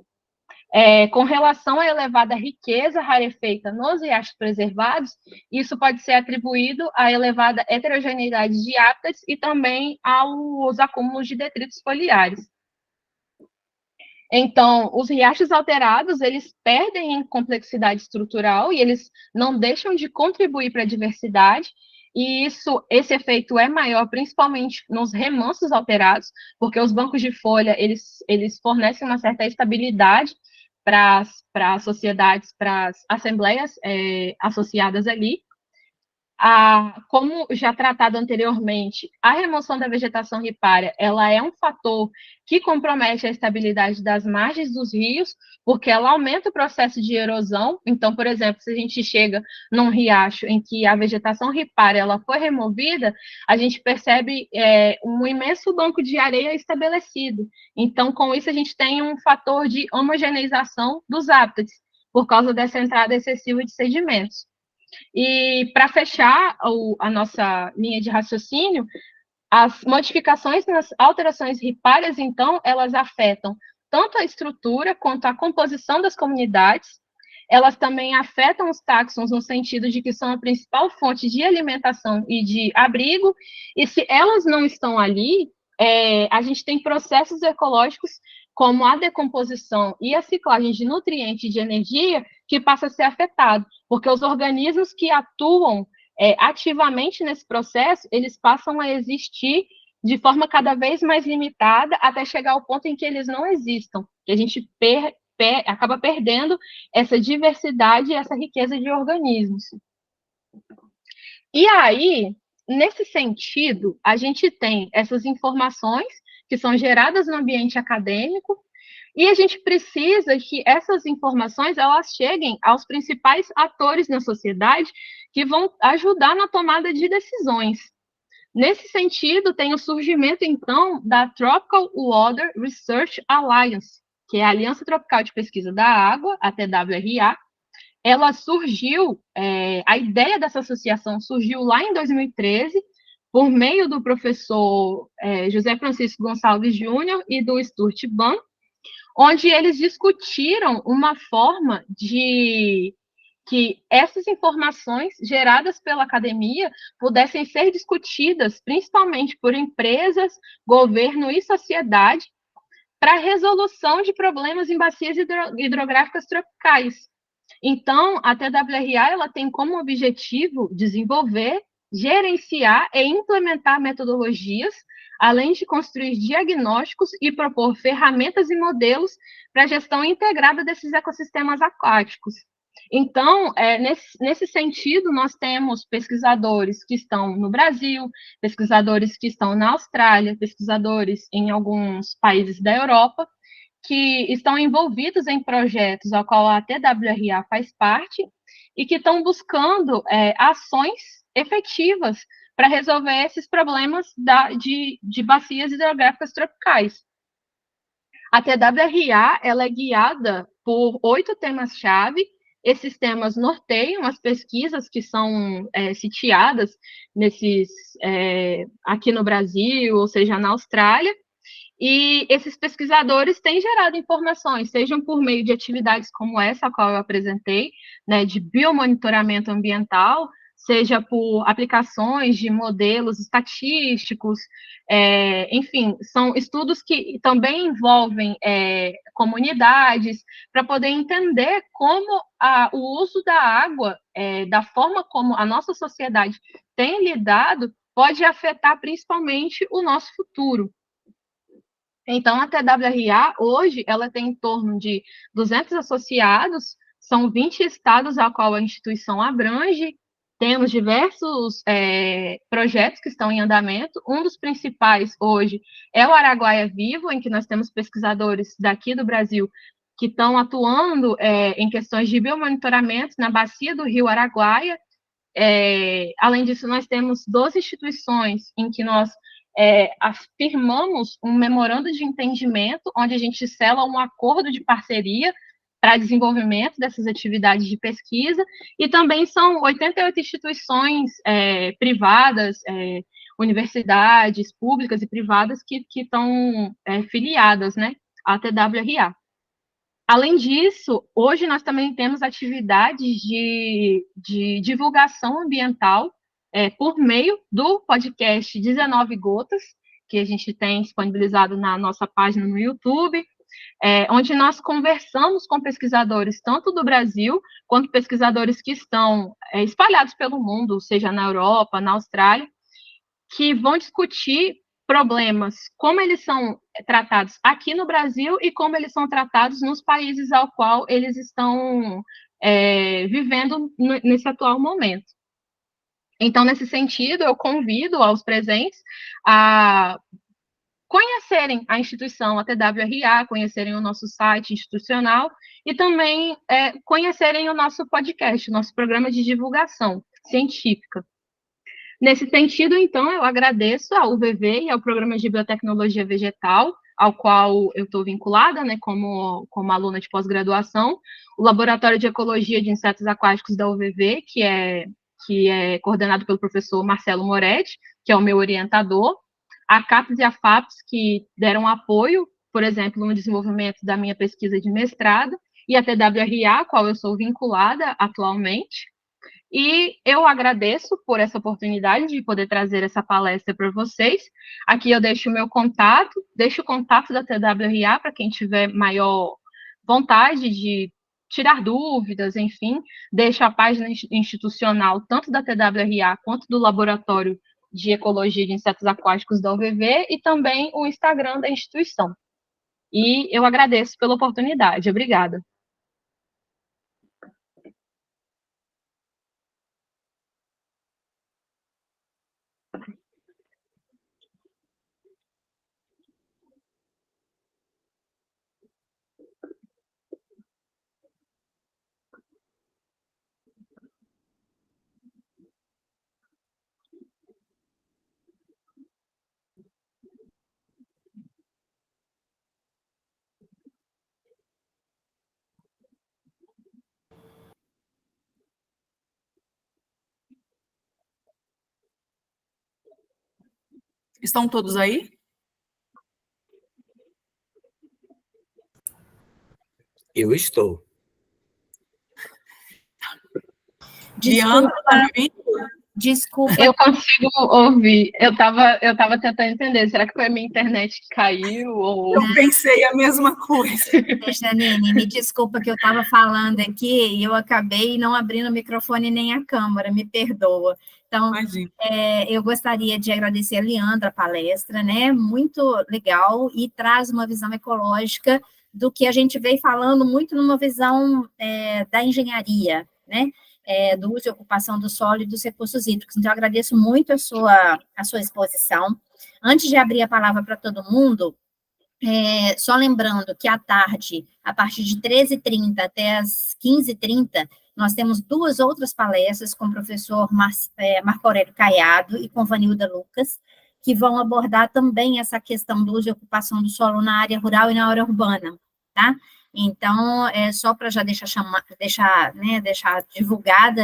Com relação à elevada riqueza rarefeita nos riachos preservados, isso pode ser atribuído à elevada heterogeneidade de hábitats e também aos acúmulos de detritos foliares. Então, os riachos alterados, eles perdem em complexidade estrutural e eles não deixam de contribuir para a diversidade, e esse efeito é maior principalmente nos remansos alterados, porque os bancos de folha, eles fornecem uma certa estabilidade para as sociedades, para as assembleias associadas ali. Como já tratado anteriormente, a remoção da vegetação ripária, ela é um fator que compromete a estabilidade das margens dos rios, porque ela aumenta o processo de erosão. Então, por exemplo, se a gente chega num riacho em que a vegetação ripária ela foi removida, a gente percebe um imenso banco de areia estabelecido. Então, com isso, a gente tem um fator de homogeneização dos hábitats, por causa dessa entrada excessiva de sedimentos. E, para fechar a nossa linha de raciocínio, as modificações nas alterações ripárias, então, elas afetam tanto a estrutura quanto a composição das comunidades. Elas também afetam os táxons no sentido de que são a principal fonte de alimentação e de abrigo, e se elas não estão ali, a gente tem processos ecológicos como a decomposição e a ciclagem de nutrientes e de energia que passa a ser afetado, porque os organismos que atuam ativamente nesse processo, eles passam a existir de forma cada vez mais limitada até chegar ao ponto em que eles não existam, que a gente acaba perdendo essa diversidade e essa riqueza de organismos. E aí, nesse sentido, a gente tem essas informações que são geradas no ambiente acadêmico, e a gente precisa que essas informações elas cheguem aos principais atores na sociedade que vão ajudar na tomada de decisões. Nesse sentido, tem o surgimento, então, da Tropical Water Research Alliance, que é a Aliança Tropical de Pesquisa da Água, a TWRA. Ela surgiu, a ideia dessa associação surgiu lá em 2013, por meio do professor José Francisco Gonçalves Júnior e do Stuart Bunn, onde eles discutiram uma forma de que essas informações geradas pela academia pudessem ser discutidas, principalmente por empresas, governo e sociedade, para a resolução de problemas em bacias hidrográficas tropicais. Então, a TWRA ela tem como objetivo desenvolver, gerenciar e implementar metodologias, além de construir diagnósticos e propor ferramentas e modelos para a gestão integrada desses ecossistemas aquáticos. Então, nesse sentido, nós temos pesquisadores que estão no Brasil, pesquisadores que estão na Austrália, pesquisadores em alguns países da Europa, que estão envolvidos em projetos ao qual a TWRA faz parte e que estão buscando ações efetivas para resolver esses problemas de bacias hidrográficas tropicais. A TWRA ela é guiada por 8 temas-chave. Esses temas norteiam as pesquisas que são sitiadas aqui no Brasil, ou seja, na Austrália, e esses pesquisadores têm gerado informações, sejam por meio de atividades como essa, a qual eu apresentei, né, de biomonitoramento ambiental, seja por aplicações de modelos estatísticos, enfim, são estudos que também envolvem comunidades, para poder entender como o uso da água, da forma como a nossa sociedade tem lidado, pode afetar principalmente o nosso futuro. Então, a TWRA, hoje, ela tem em torno de 200 associados, são 20 estados a qual a instituição abrange, temos diversos projetos que estão em andamento. Um dos principais hoje é o Araguaia Vivo, em que nós temos pesquisadores daqui do Brasil que estão atuando em questões de biomonitoramento na bacia do Rio Araguaia. Além disso, nós temos 12 instituições em que nós afirmamos um memorando de entendimento, onde a gente sela um acordo de parceria para desenvolvimento dessas atividades de pesquisa, e também são 88 instituições privadas, universidades públicas e privadas que estão filiadas, né, à TWRA. Além disso, hoje nós também temos atividades de divulgação ambiental por meio do podcast 19 Gotas, que a gente tem disponibilizado na nossa página no YouTube, onde nós conversamos com pesquisadores tanto do Brasil, quanto pesquisadores que estão espalhados pelo mundo, seja na Europa, na Austrália, que vão discutir problemas, como eles são tratados aqui no Brasil e como eles são tratados nos países ao qual eles estão vivendo nesse atual momento. Então, nesse sentido, eu convido aos presentes a conhecerem a instituição, a TWRA, conhecerem o nosso site institucional e também conhecerem o nosso podcast, nosso programa de divulgação científica. Nesse sentido, então, eu agradeço ao UVV e ao Programa de Biotecnologia Vegetal, ao qual eu estou vinculada, né, como aluna de pós-graduação, o Laboratório de Ecologia de Insetos Aquáticos da UVV, que é coordenado pelo professor Marcelo Moretti, que é o meu orientador, a CAPES e a FAPES, que deram apoio, por exemplo, no desenvolvimento da minha pesquisa de mestrado, e a TWRA, a qual eu sou vinculada atualmente. E eu agradeço por essa oportunidade de poder trazer essa palestra para vocês. Aqui eu deixo o meu contato, deixo o contato da TWRA para quem tiver maior vontade de tirar dúvidas, enfim, deixo a página institucional, tanto da TWRA quanto do Laboratório de Ecologia de Insetos Aquáticos da UVV, e também o Instagram da instituição. E eu agradeço pela oportunidade. Obrigada. Estão todos aí? Eu estou. Leandro, tá me ouvindo? Desculpa. Eu consigo ouvir. Eu tava tentando entender. Será que foi a minha internet que caiu? Ou... Eu pensei a mesma coisa. Janine, me desculpa que eu estava falando aqui e eu acabei não abrindo o microfone nem a câmera, me perdoa. Então, eu gostaria de agradecer a Leandra a palestra, né? Muito legal e traz uma visão ecológica do que a gente veio falando muito numa visão da engenharia, né? Do uso e ocupação do solo e dos recursos hídricos. Então, eu agradeço muito a sua exposição. Antes de abrir a palavra para todo mundo, só lembrando que à tarde, a partir de 13h30 até as 15h30, nós temos 2 outras palestras com o professor Marco Aurélio Caiado e com Vanilda Lucas, que vão abordar também essa questão do uso e ocupação do solo na área rural e na área urbana, tá? Então, só para já deixar divulgada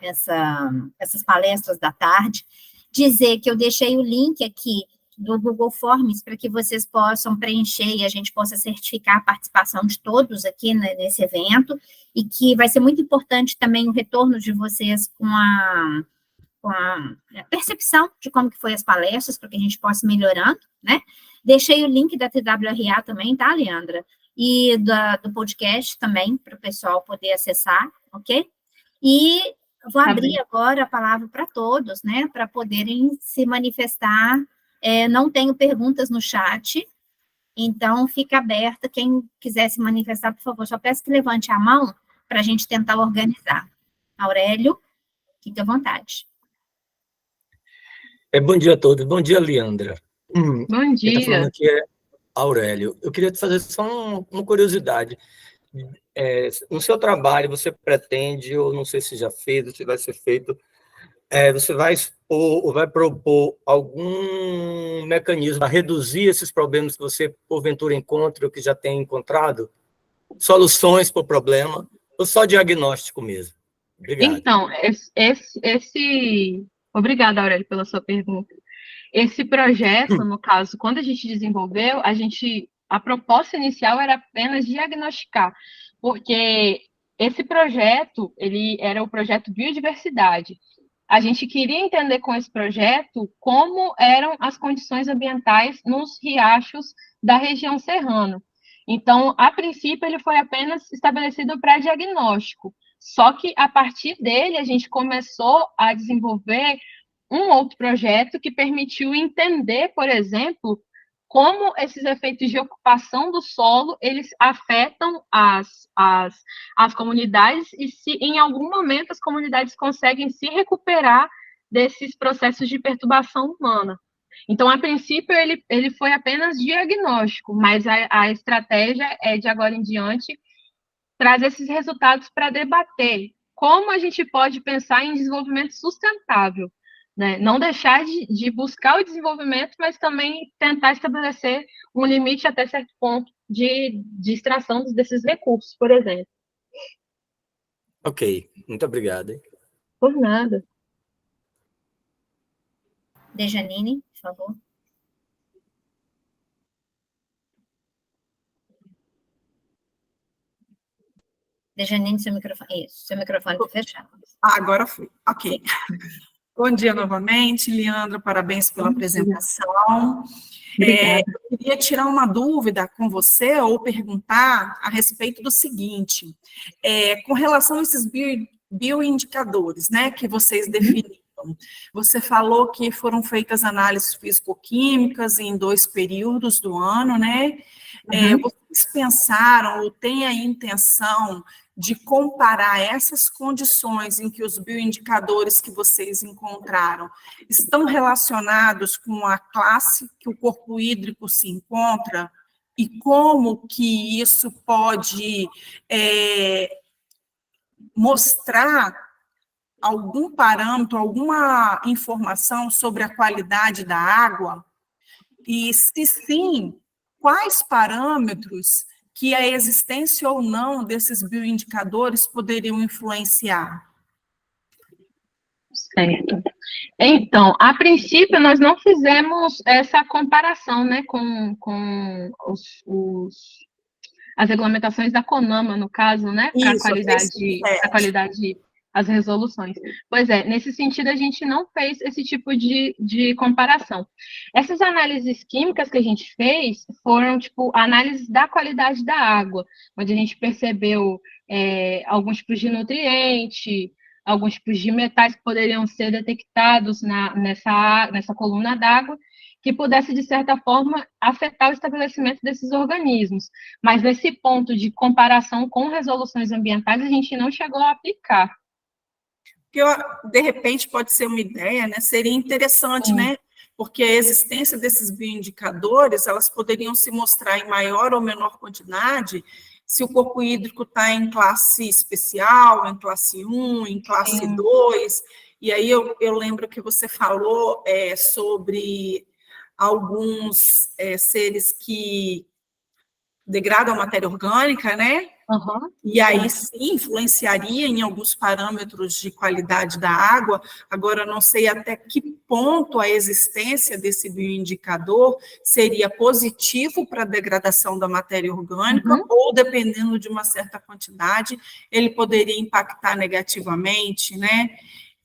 essas palestras da tarde, dizer que eu deixei o link aqui do Google Forms para que vocês possam preencher e a gente possa certificar a participação de todos aqui nesse evento, e que vai ser muito importante também o retorno de vocês com a percepção de como que foi as palestras, para que a gente possa ir melhorando, né? Deixei o link da TWRA também, tá, Leandra? E do podcast também, para o pessoal poder acessar, ok? E vou abrir agora a palavra para todos, né, para poderem se manifestar. Não tenho perguntas no chat, então fica aberta. Quem quiser se manifestar, por favor, só peço que levante a mão para a gente tentar organizar. Aurélio, fique à vontade. Bom dia a todos. Bom dia, Leandra. Bom dia. Quem está falando aqui é Aurélio. Eu queria te fazer só uma curiosidade. No seu trabalho, você pretende, ou não sei se já fez, ou se vai ser feito, você vai expor ou vai propor algum mecanismo para reduzir esses problemas que você, porventura, encontra ou que já tem encontrado? Soluções para o problema, ou só diagnóstico mesmo? Obrigado. Então, obrigada, Aurélio, pela sua pergunta. Esse projeto, no caso, quando a gente desenvolveu, a proposta inicial era apenas diagnosticar, porque esse projeto, ele era o projeto Biodiversidade. A gente queria entender com esse projeto como eram as condições ambientais nos riachos da região serrana. Então, a princípio, ele foi apenas estabelecido para diagnóstico. Só que, a partir dele, a gente começou a desenvolver um outro projeto que permitiu entender, por exemplo, como esses efeitos de ocupação do solo, eles afetam as comunidades e se, em algum momento, as comunidades conseguem se recuperar desses processos de perturbação humana. Então, a princípio, ele foi apenas diagnóstico, mas a estratégia é, de agora em diante, trazer esses resultados para debater como a gente pode pensar em desenvolvimento sustentável, né? Não deixar de buscar o desenvolvimento, mas também tentar estabelecer um limite até certo ponto de extração desses recursos, por exemplo. Ok, muito obrigado. Por nada. Dejanine, por favor. Dejanine, seu microfone está fechado. Agora foi. Ok. Bom dia novamente, Leandra, parabéns pela apresentação. Obrigada. Eu queria tirar uma dúvida com você ou perguntar a respeito do seguinte, com relação a esses bioindicadores, né, que vocês definiram. Você falou que foram feitas análises físico-químicas em 2 períodos do ano, né? Vocês pensaram ou têm a intenção de comparar essas condições em que os bioindicadores que vocês encontraram estão relacionados com a classe que o corpo hídrico se encontra e como que isso pode mostrar algum parâmetro, alguma informação sobre a qualidade da água? E, se sim, quais parâmetros que a existência ou não desses bioindicadores poderiam influenciar? Certo. Então, a princípio, nós não fizemos essa comparação, né, com as regulamentações da CONAMA, no caso, né, para a qualidade, as resoluções. Pois é, nesse sentido, a gente não fez esse tipo de comparação. Essas análises químicas que a gente fez foram, tipo, análises da qualidade da água, onde a gente percebeu alguns tipos de nutriente, alguns tipos de metais que poderiam ser detectados nessa coluna d'água, que pudesse, de certa forma, afetar o estabelecimento desses organismos. Mas nesse ponto de comparação com resoluções ambientais, a gente não chegou a aplicar. Que, de repente, pode ser uma ideia, né? Seria interessante, né? Porque a existência desses bioindicadores, elas poderiam se mostrar em maior ou menor quantidade se o corpo hídrico está em classe especial, em classe 1, em classe 2, e aí eu lembro que você falou sobre alguns seres que degradam a matéria orgânica, né? E aí sim influenciaria em alguns parâmetros de qualidade da água. Agora, não sei até que ponto a existência desse bioindicador seria positivo para a degradação da matéria orgânica, ou, dependendo de uma certa quantidade, ele poderia impactar negativamente, né?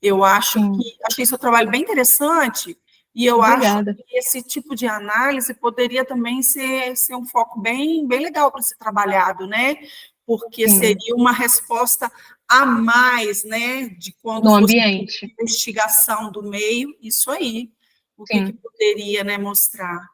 Eu achei seu trabalho bem interessante, e eu acho que esse tipo de análise poderia também ser um foco bem legal para ser trabalhado, né? Porque seria uma resposta a mais, né, de quando no fosse ambiente. Investigação do meio, isso aí, o que poderia, né, mostrar.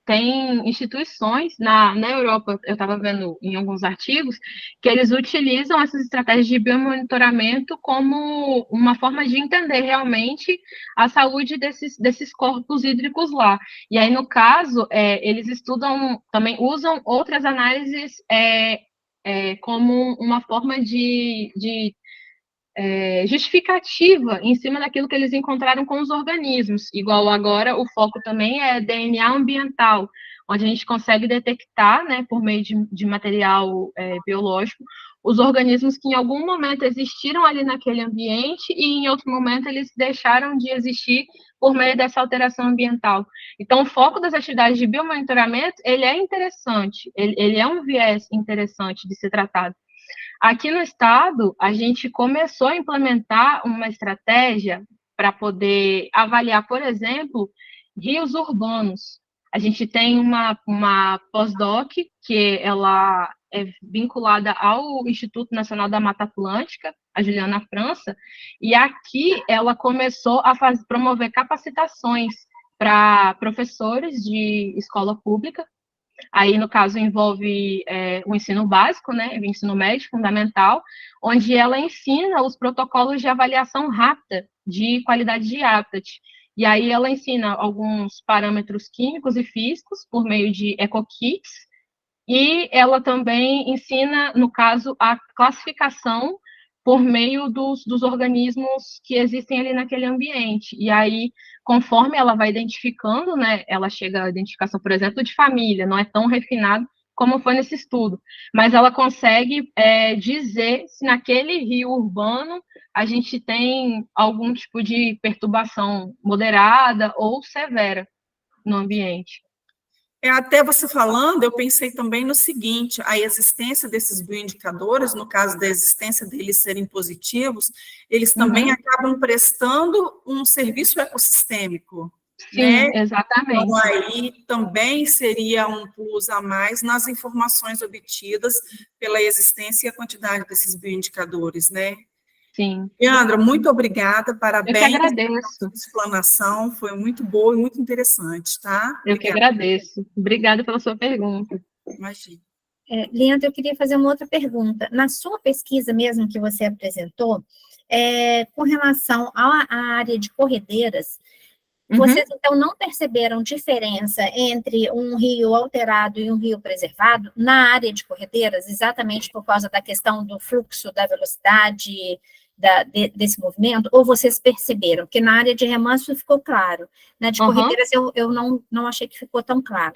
Tem instituições na Europa, eu estava vendo em alguns artigos, que eles utilizam essas estratégias de biomonitoramento como uma forma de entender realmente a saúde desses corpos hídricos lá. E aí, no caso, eles estudam, também usam outras análises como uma forma de justificativa em cima daquilo que eles encontraram com os organismos. Igual agora, o foco também é DNA ambiental, onde a gente consegue detectar, né, por meio de material biológico, os organismos que em algum momento existiram ali naquele ambiente e em outro momento eles deixaram de existir por meio dessa alteração ambiental. Então, o foco das atividades de biomonitoramento, ele é interessante, ele é um viés interessante de ser tratado. Aqui no estado, a gente começou a implementar uma estratégia para poder avaliar, por exemplo, rios urbanos. A gente tem uma pós-doc, que ela é vinculada ao Instituto Nacional da Mata Atlântica, a Juliana França, e aqui ela começou a promover capacitações para professores de escola pública. Aí, no caso, envolve o ensino básico, né, o ensino médio fundamental, onde ela ensina os protocolos de avaliação rápida de qualidade de habitat. E aí ela ensina alguns parâmetros químicos e físicos por meio de eco-kits, e ela também ensina, no caso, a classificação por meio dos organismos que existem ali naquele ambiente. E aí, conforme ela vai identificando, né, ela chega à identificação, por exemplo, de família, não é tão refinado como foi nesse estudo, mas ela consegue dizer se naquele rio urbano a gente tem algum tipo de perturbação moderada ou severa no ambiente. Até você falando, eu pensei também no seguinte, a existência desses bioindicadores, no caso da existência deles serem positivos, eles também acabam prestando um serviço ecossistêmico, né? Sim, exatamente. Então, aí também seria um plus a mais nas informações obtidas pela existência e a quantidade desses bioindicadores, né? Sim. Leandra, muito obrigada, Eu que parabéns agradeço. pela explanação, foi muito boa e muito interessante, tá? Eu que agradeço. Obrigada pela sua pergunta. Imagina. Leandro, eu queria fazer uma outra pergunta. Na sua pesquisa mesmo que você apresentou, com relação à área de corredeiras, vocês, então, não perceberam diferença entre um rio alterado e um rio preservado na área de corredeiras, exatamente por causa da questão do fluxo, da velocidade desse movimento? Ou vocês perceberam? Porque na área de remanso ficou claro. Na de corredeiras, eu não achei que ficou tão claro.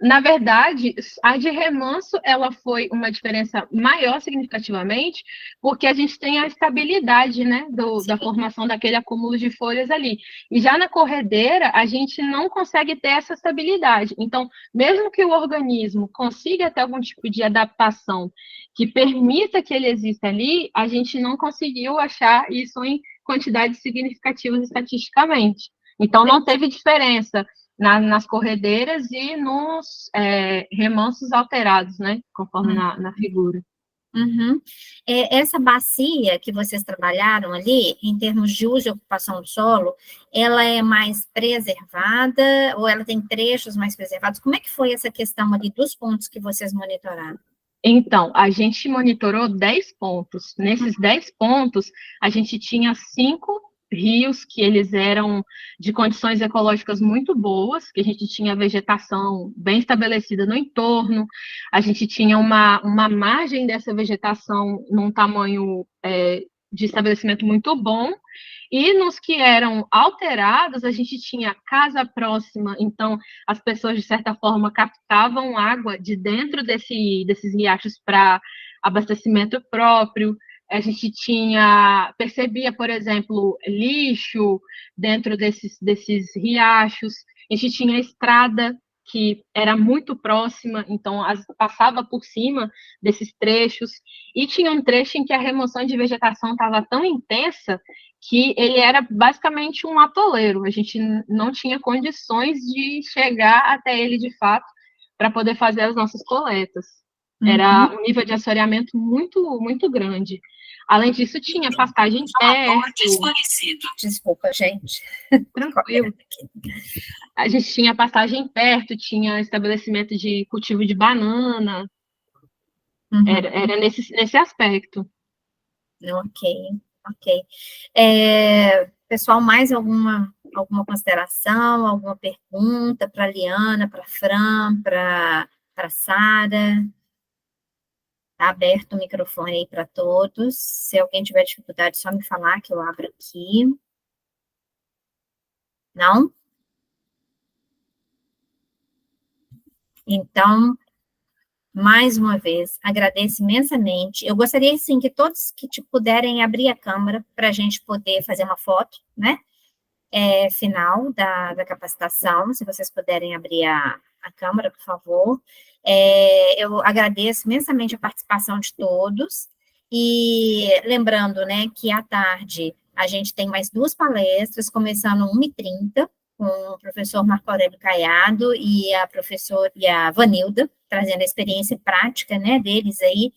Na verdade, a de remanso, ela foi uma diferença maior significativamente, porque a gente tem a estabilidade, né, da formação daquele acúmulo de folhas ali. E já na corredeira, a gente não consegue ter essa estabilidade. Então, mesmo que o organismo consiga ter algum tipo de adaptação que permita que ele exista ali, a gente não conseguiu achar isso em quantidades significativas estatisticamente. Então, não teve diferença nas corredeiras e nos remansos alterados, né? Conforme na figura. Essa bacia que vocês trabalharam ali, em termos de uso e ocupação do solo, ela é mais preservada ou ela tem trechos mais preservados? Como é que foi essa questão ali dos pontos que vocês monitoraram? Então, a gente monitorou 10 pontos. Nesses 10 pontos, a gente tinha 5 rios que eles eram de condições ecológicas muito boas, que a gente tinha vegetação bem estabelecida no entorno, a gente tinha uma margem dessa vegetação num tamanho de estabelecimento muito bom, e nos que eram alterados, a gente tinha casa próxima, então as pessoas, de certa forma, captavam água de dentro desses riachos para abastecimento próprio. A gente percebia, por exemplo, lixo dentro desses riachos. A gente tinha estrada que era muito próxima, então passava por cima desses trechos. E tinha um trecho em que a remoção de vegetação estava tão intensa que ele era basicamente um atoleiro. A gente não tinha condições de chegar até ele de fato para poder fazer as nossas coletas. Era um nível de assoreamento muito, muito grande. Além disso, tinha pastagem perto. Desculpa, gente. Tranquilo. A gente tinha pastagem perto, tinha estabelecimento de cultivo de banana. Era nesse aspecto. Ok. Pessoal, mais alguma consideração, alguma pergunta para a Liana, para a Fran, para a Sara? Está aberto o microfone aí para todos. Se alguém tiver dificuldade, só me falar que eu abro aqui. Não? Então, mais uma vez, agradeço imensamente. Eu gostaria, sim, que todos que puderem abrir a câmera para a gente poder fazer uma foto, né? Final da capacitação, se vocês puderem abrir a câmera, por favor. Eu agradeço imensamente a participação de todos, e lembrando, né, que à tarde a gente tem mais 2 palestras, começando 1h30, com o professor Marco Aurélio Caiado e a Vanilda, trazendo a experiência prática, né, deles aí,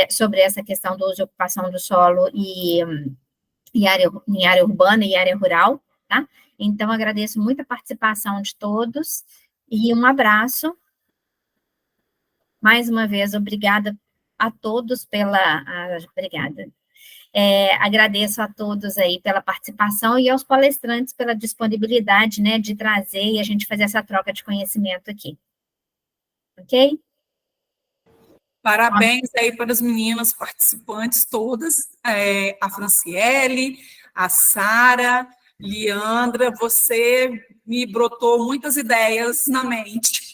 sobre essa questão do uso e ocupação do solo em área urbana e área rural, tá? Então, agradeço muito a participação de todos, e um abraço. Mais uma vez, obrigada a todos obrigada. Agradeço a todos aí pela participação e aos palestrantes pela disponibilidade, né, de trazer e a gente fazer essa troca de conhecimento aqui. Ok? Parabéns aí para as meninas participantes todas, a Franciele, a Sara, Leandra, você me brotou muitas ideias na mente.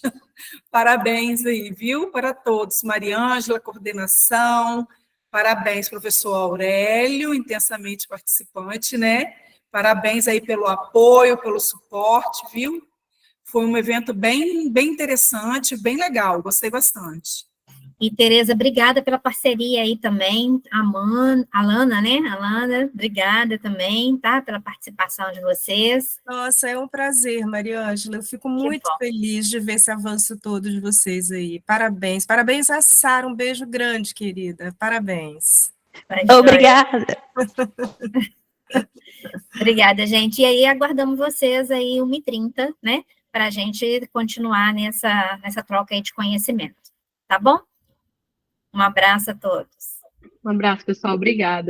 Parabéns aí, viu, para todos. Mariângela, coordenação, parabéns, professor Aurélio, intensamente participante, né? Parabéns aí pelo apoio, pelo suporte, viu? Foi um evento bem interessante, bem legal, gostei bastante. E, Tereza, obrigada pela parceria aí também. Alana, né? Alana, obrigada também, tá? Pela participação de vocês. Nossa, é um prazer, Mariângela. Eu fico muito feliz de ver esse avanço todo de vocês aí. Parabéns. Parabéns a Sara. Um beijo grande, querida. Parabéns. Obrigada. Obrigada, gente. E aí, aguardamos vocês aí 1h30, né? Para a gente continuar nessa troca aí de conhecimento. Tá bom? Um abraço a todos. Um abraço, pessoal. Obrigada.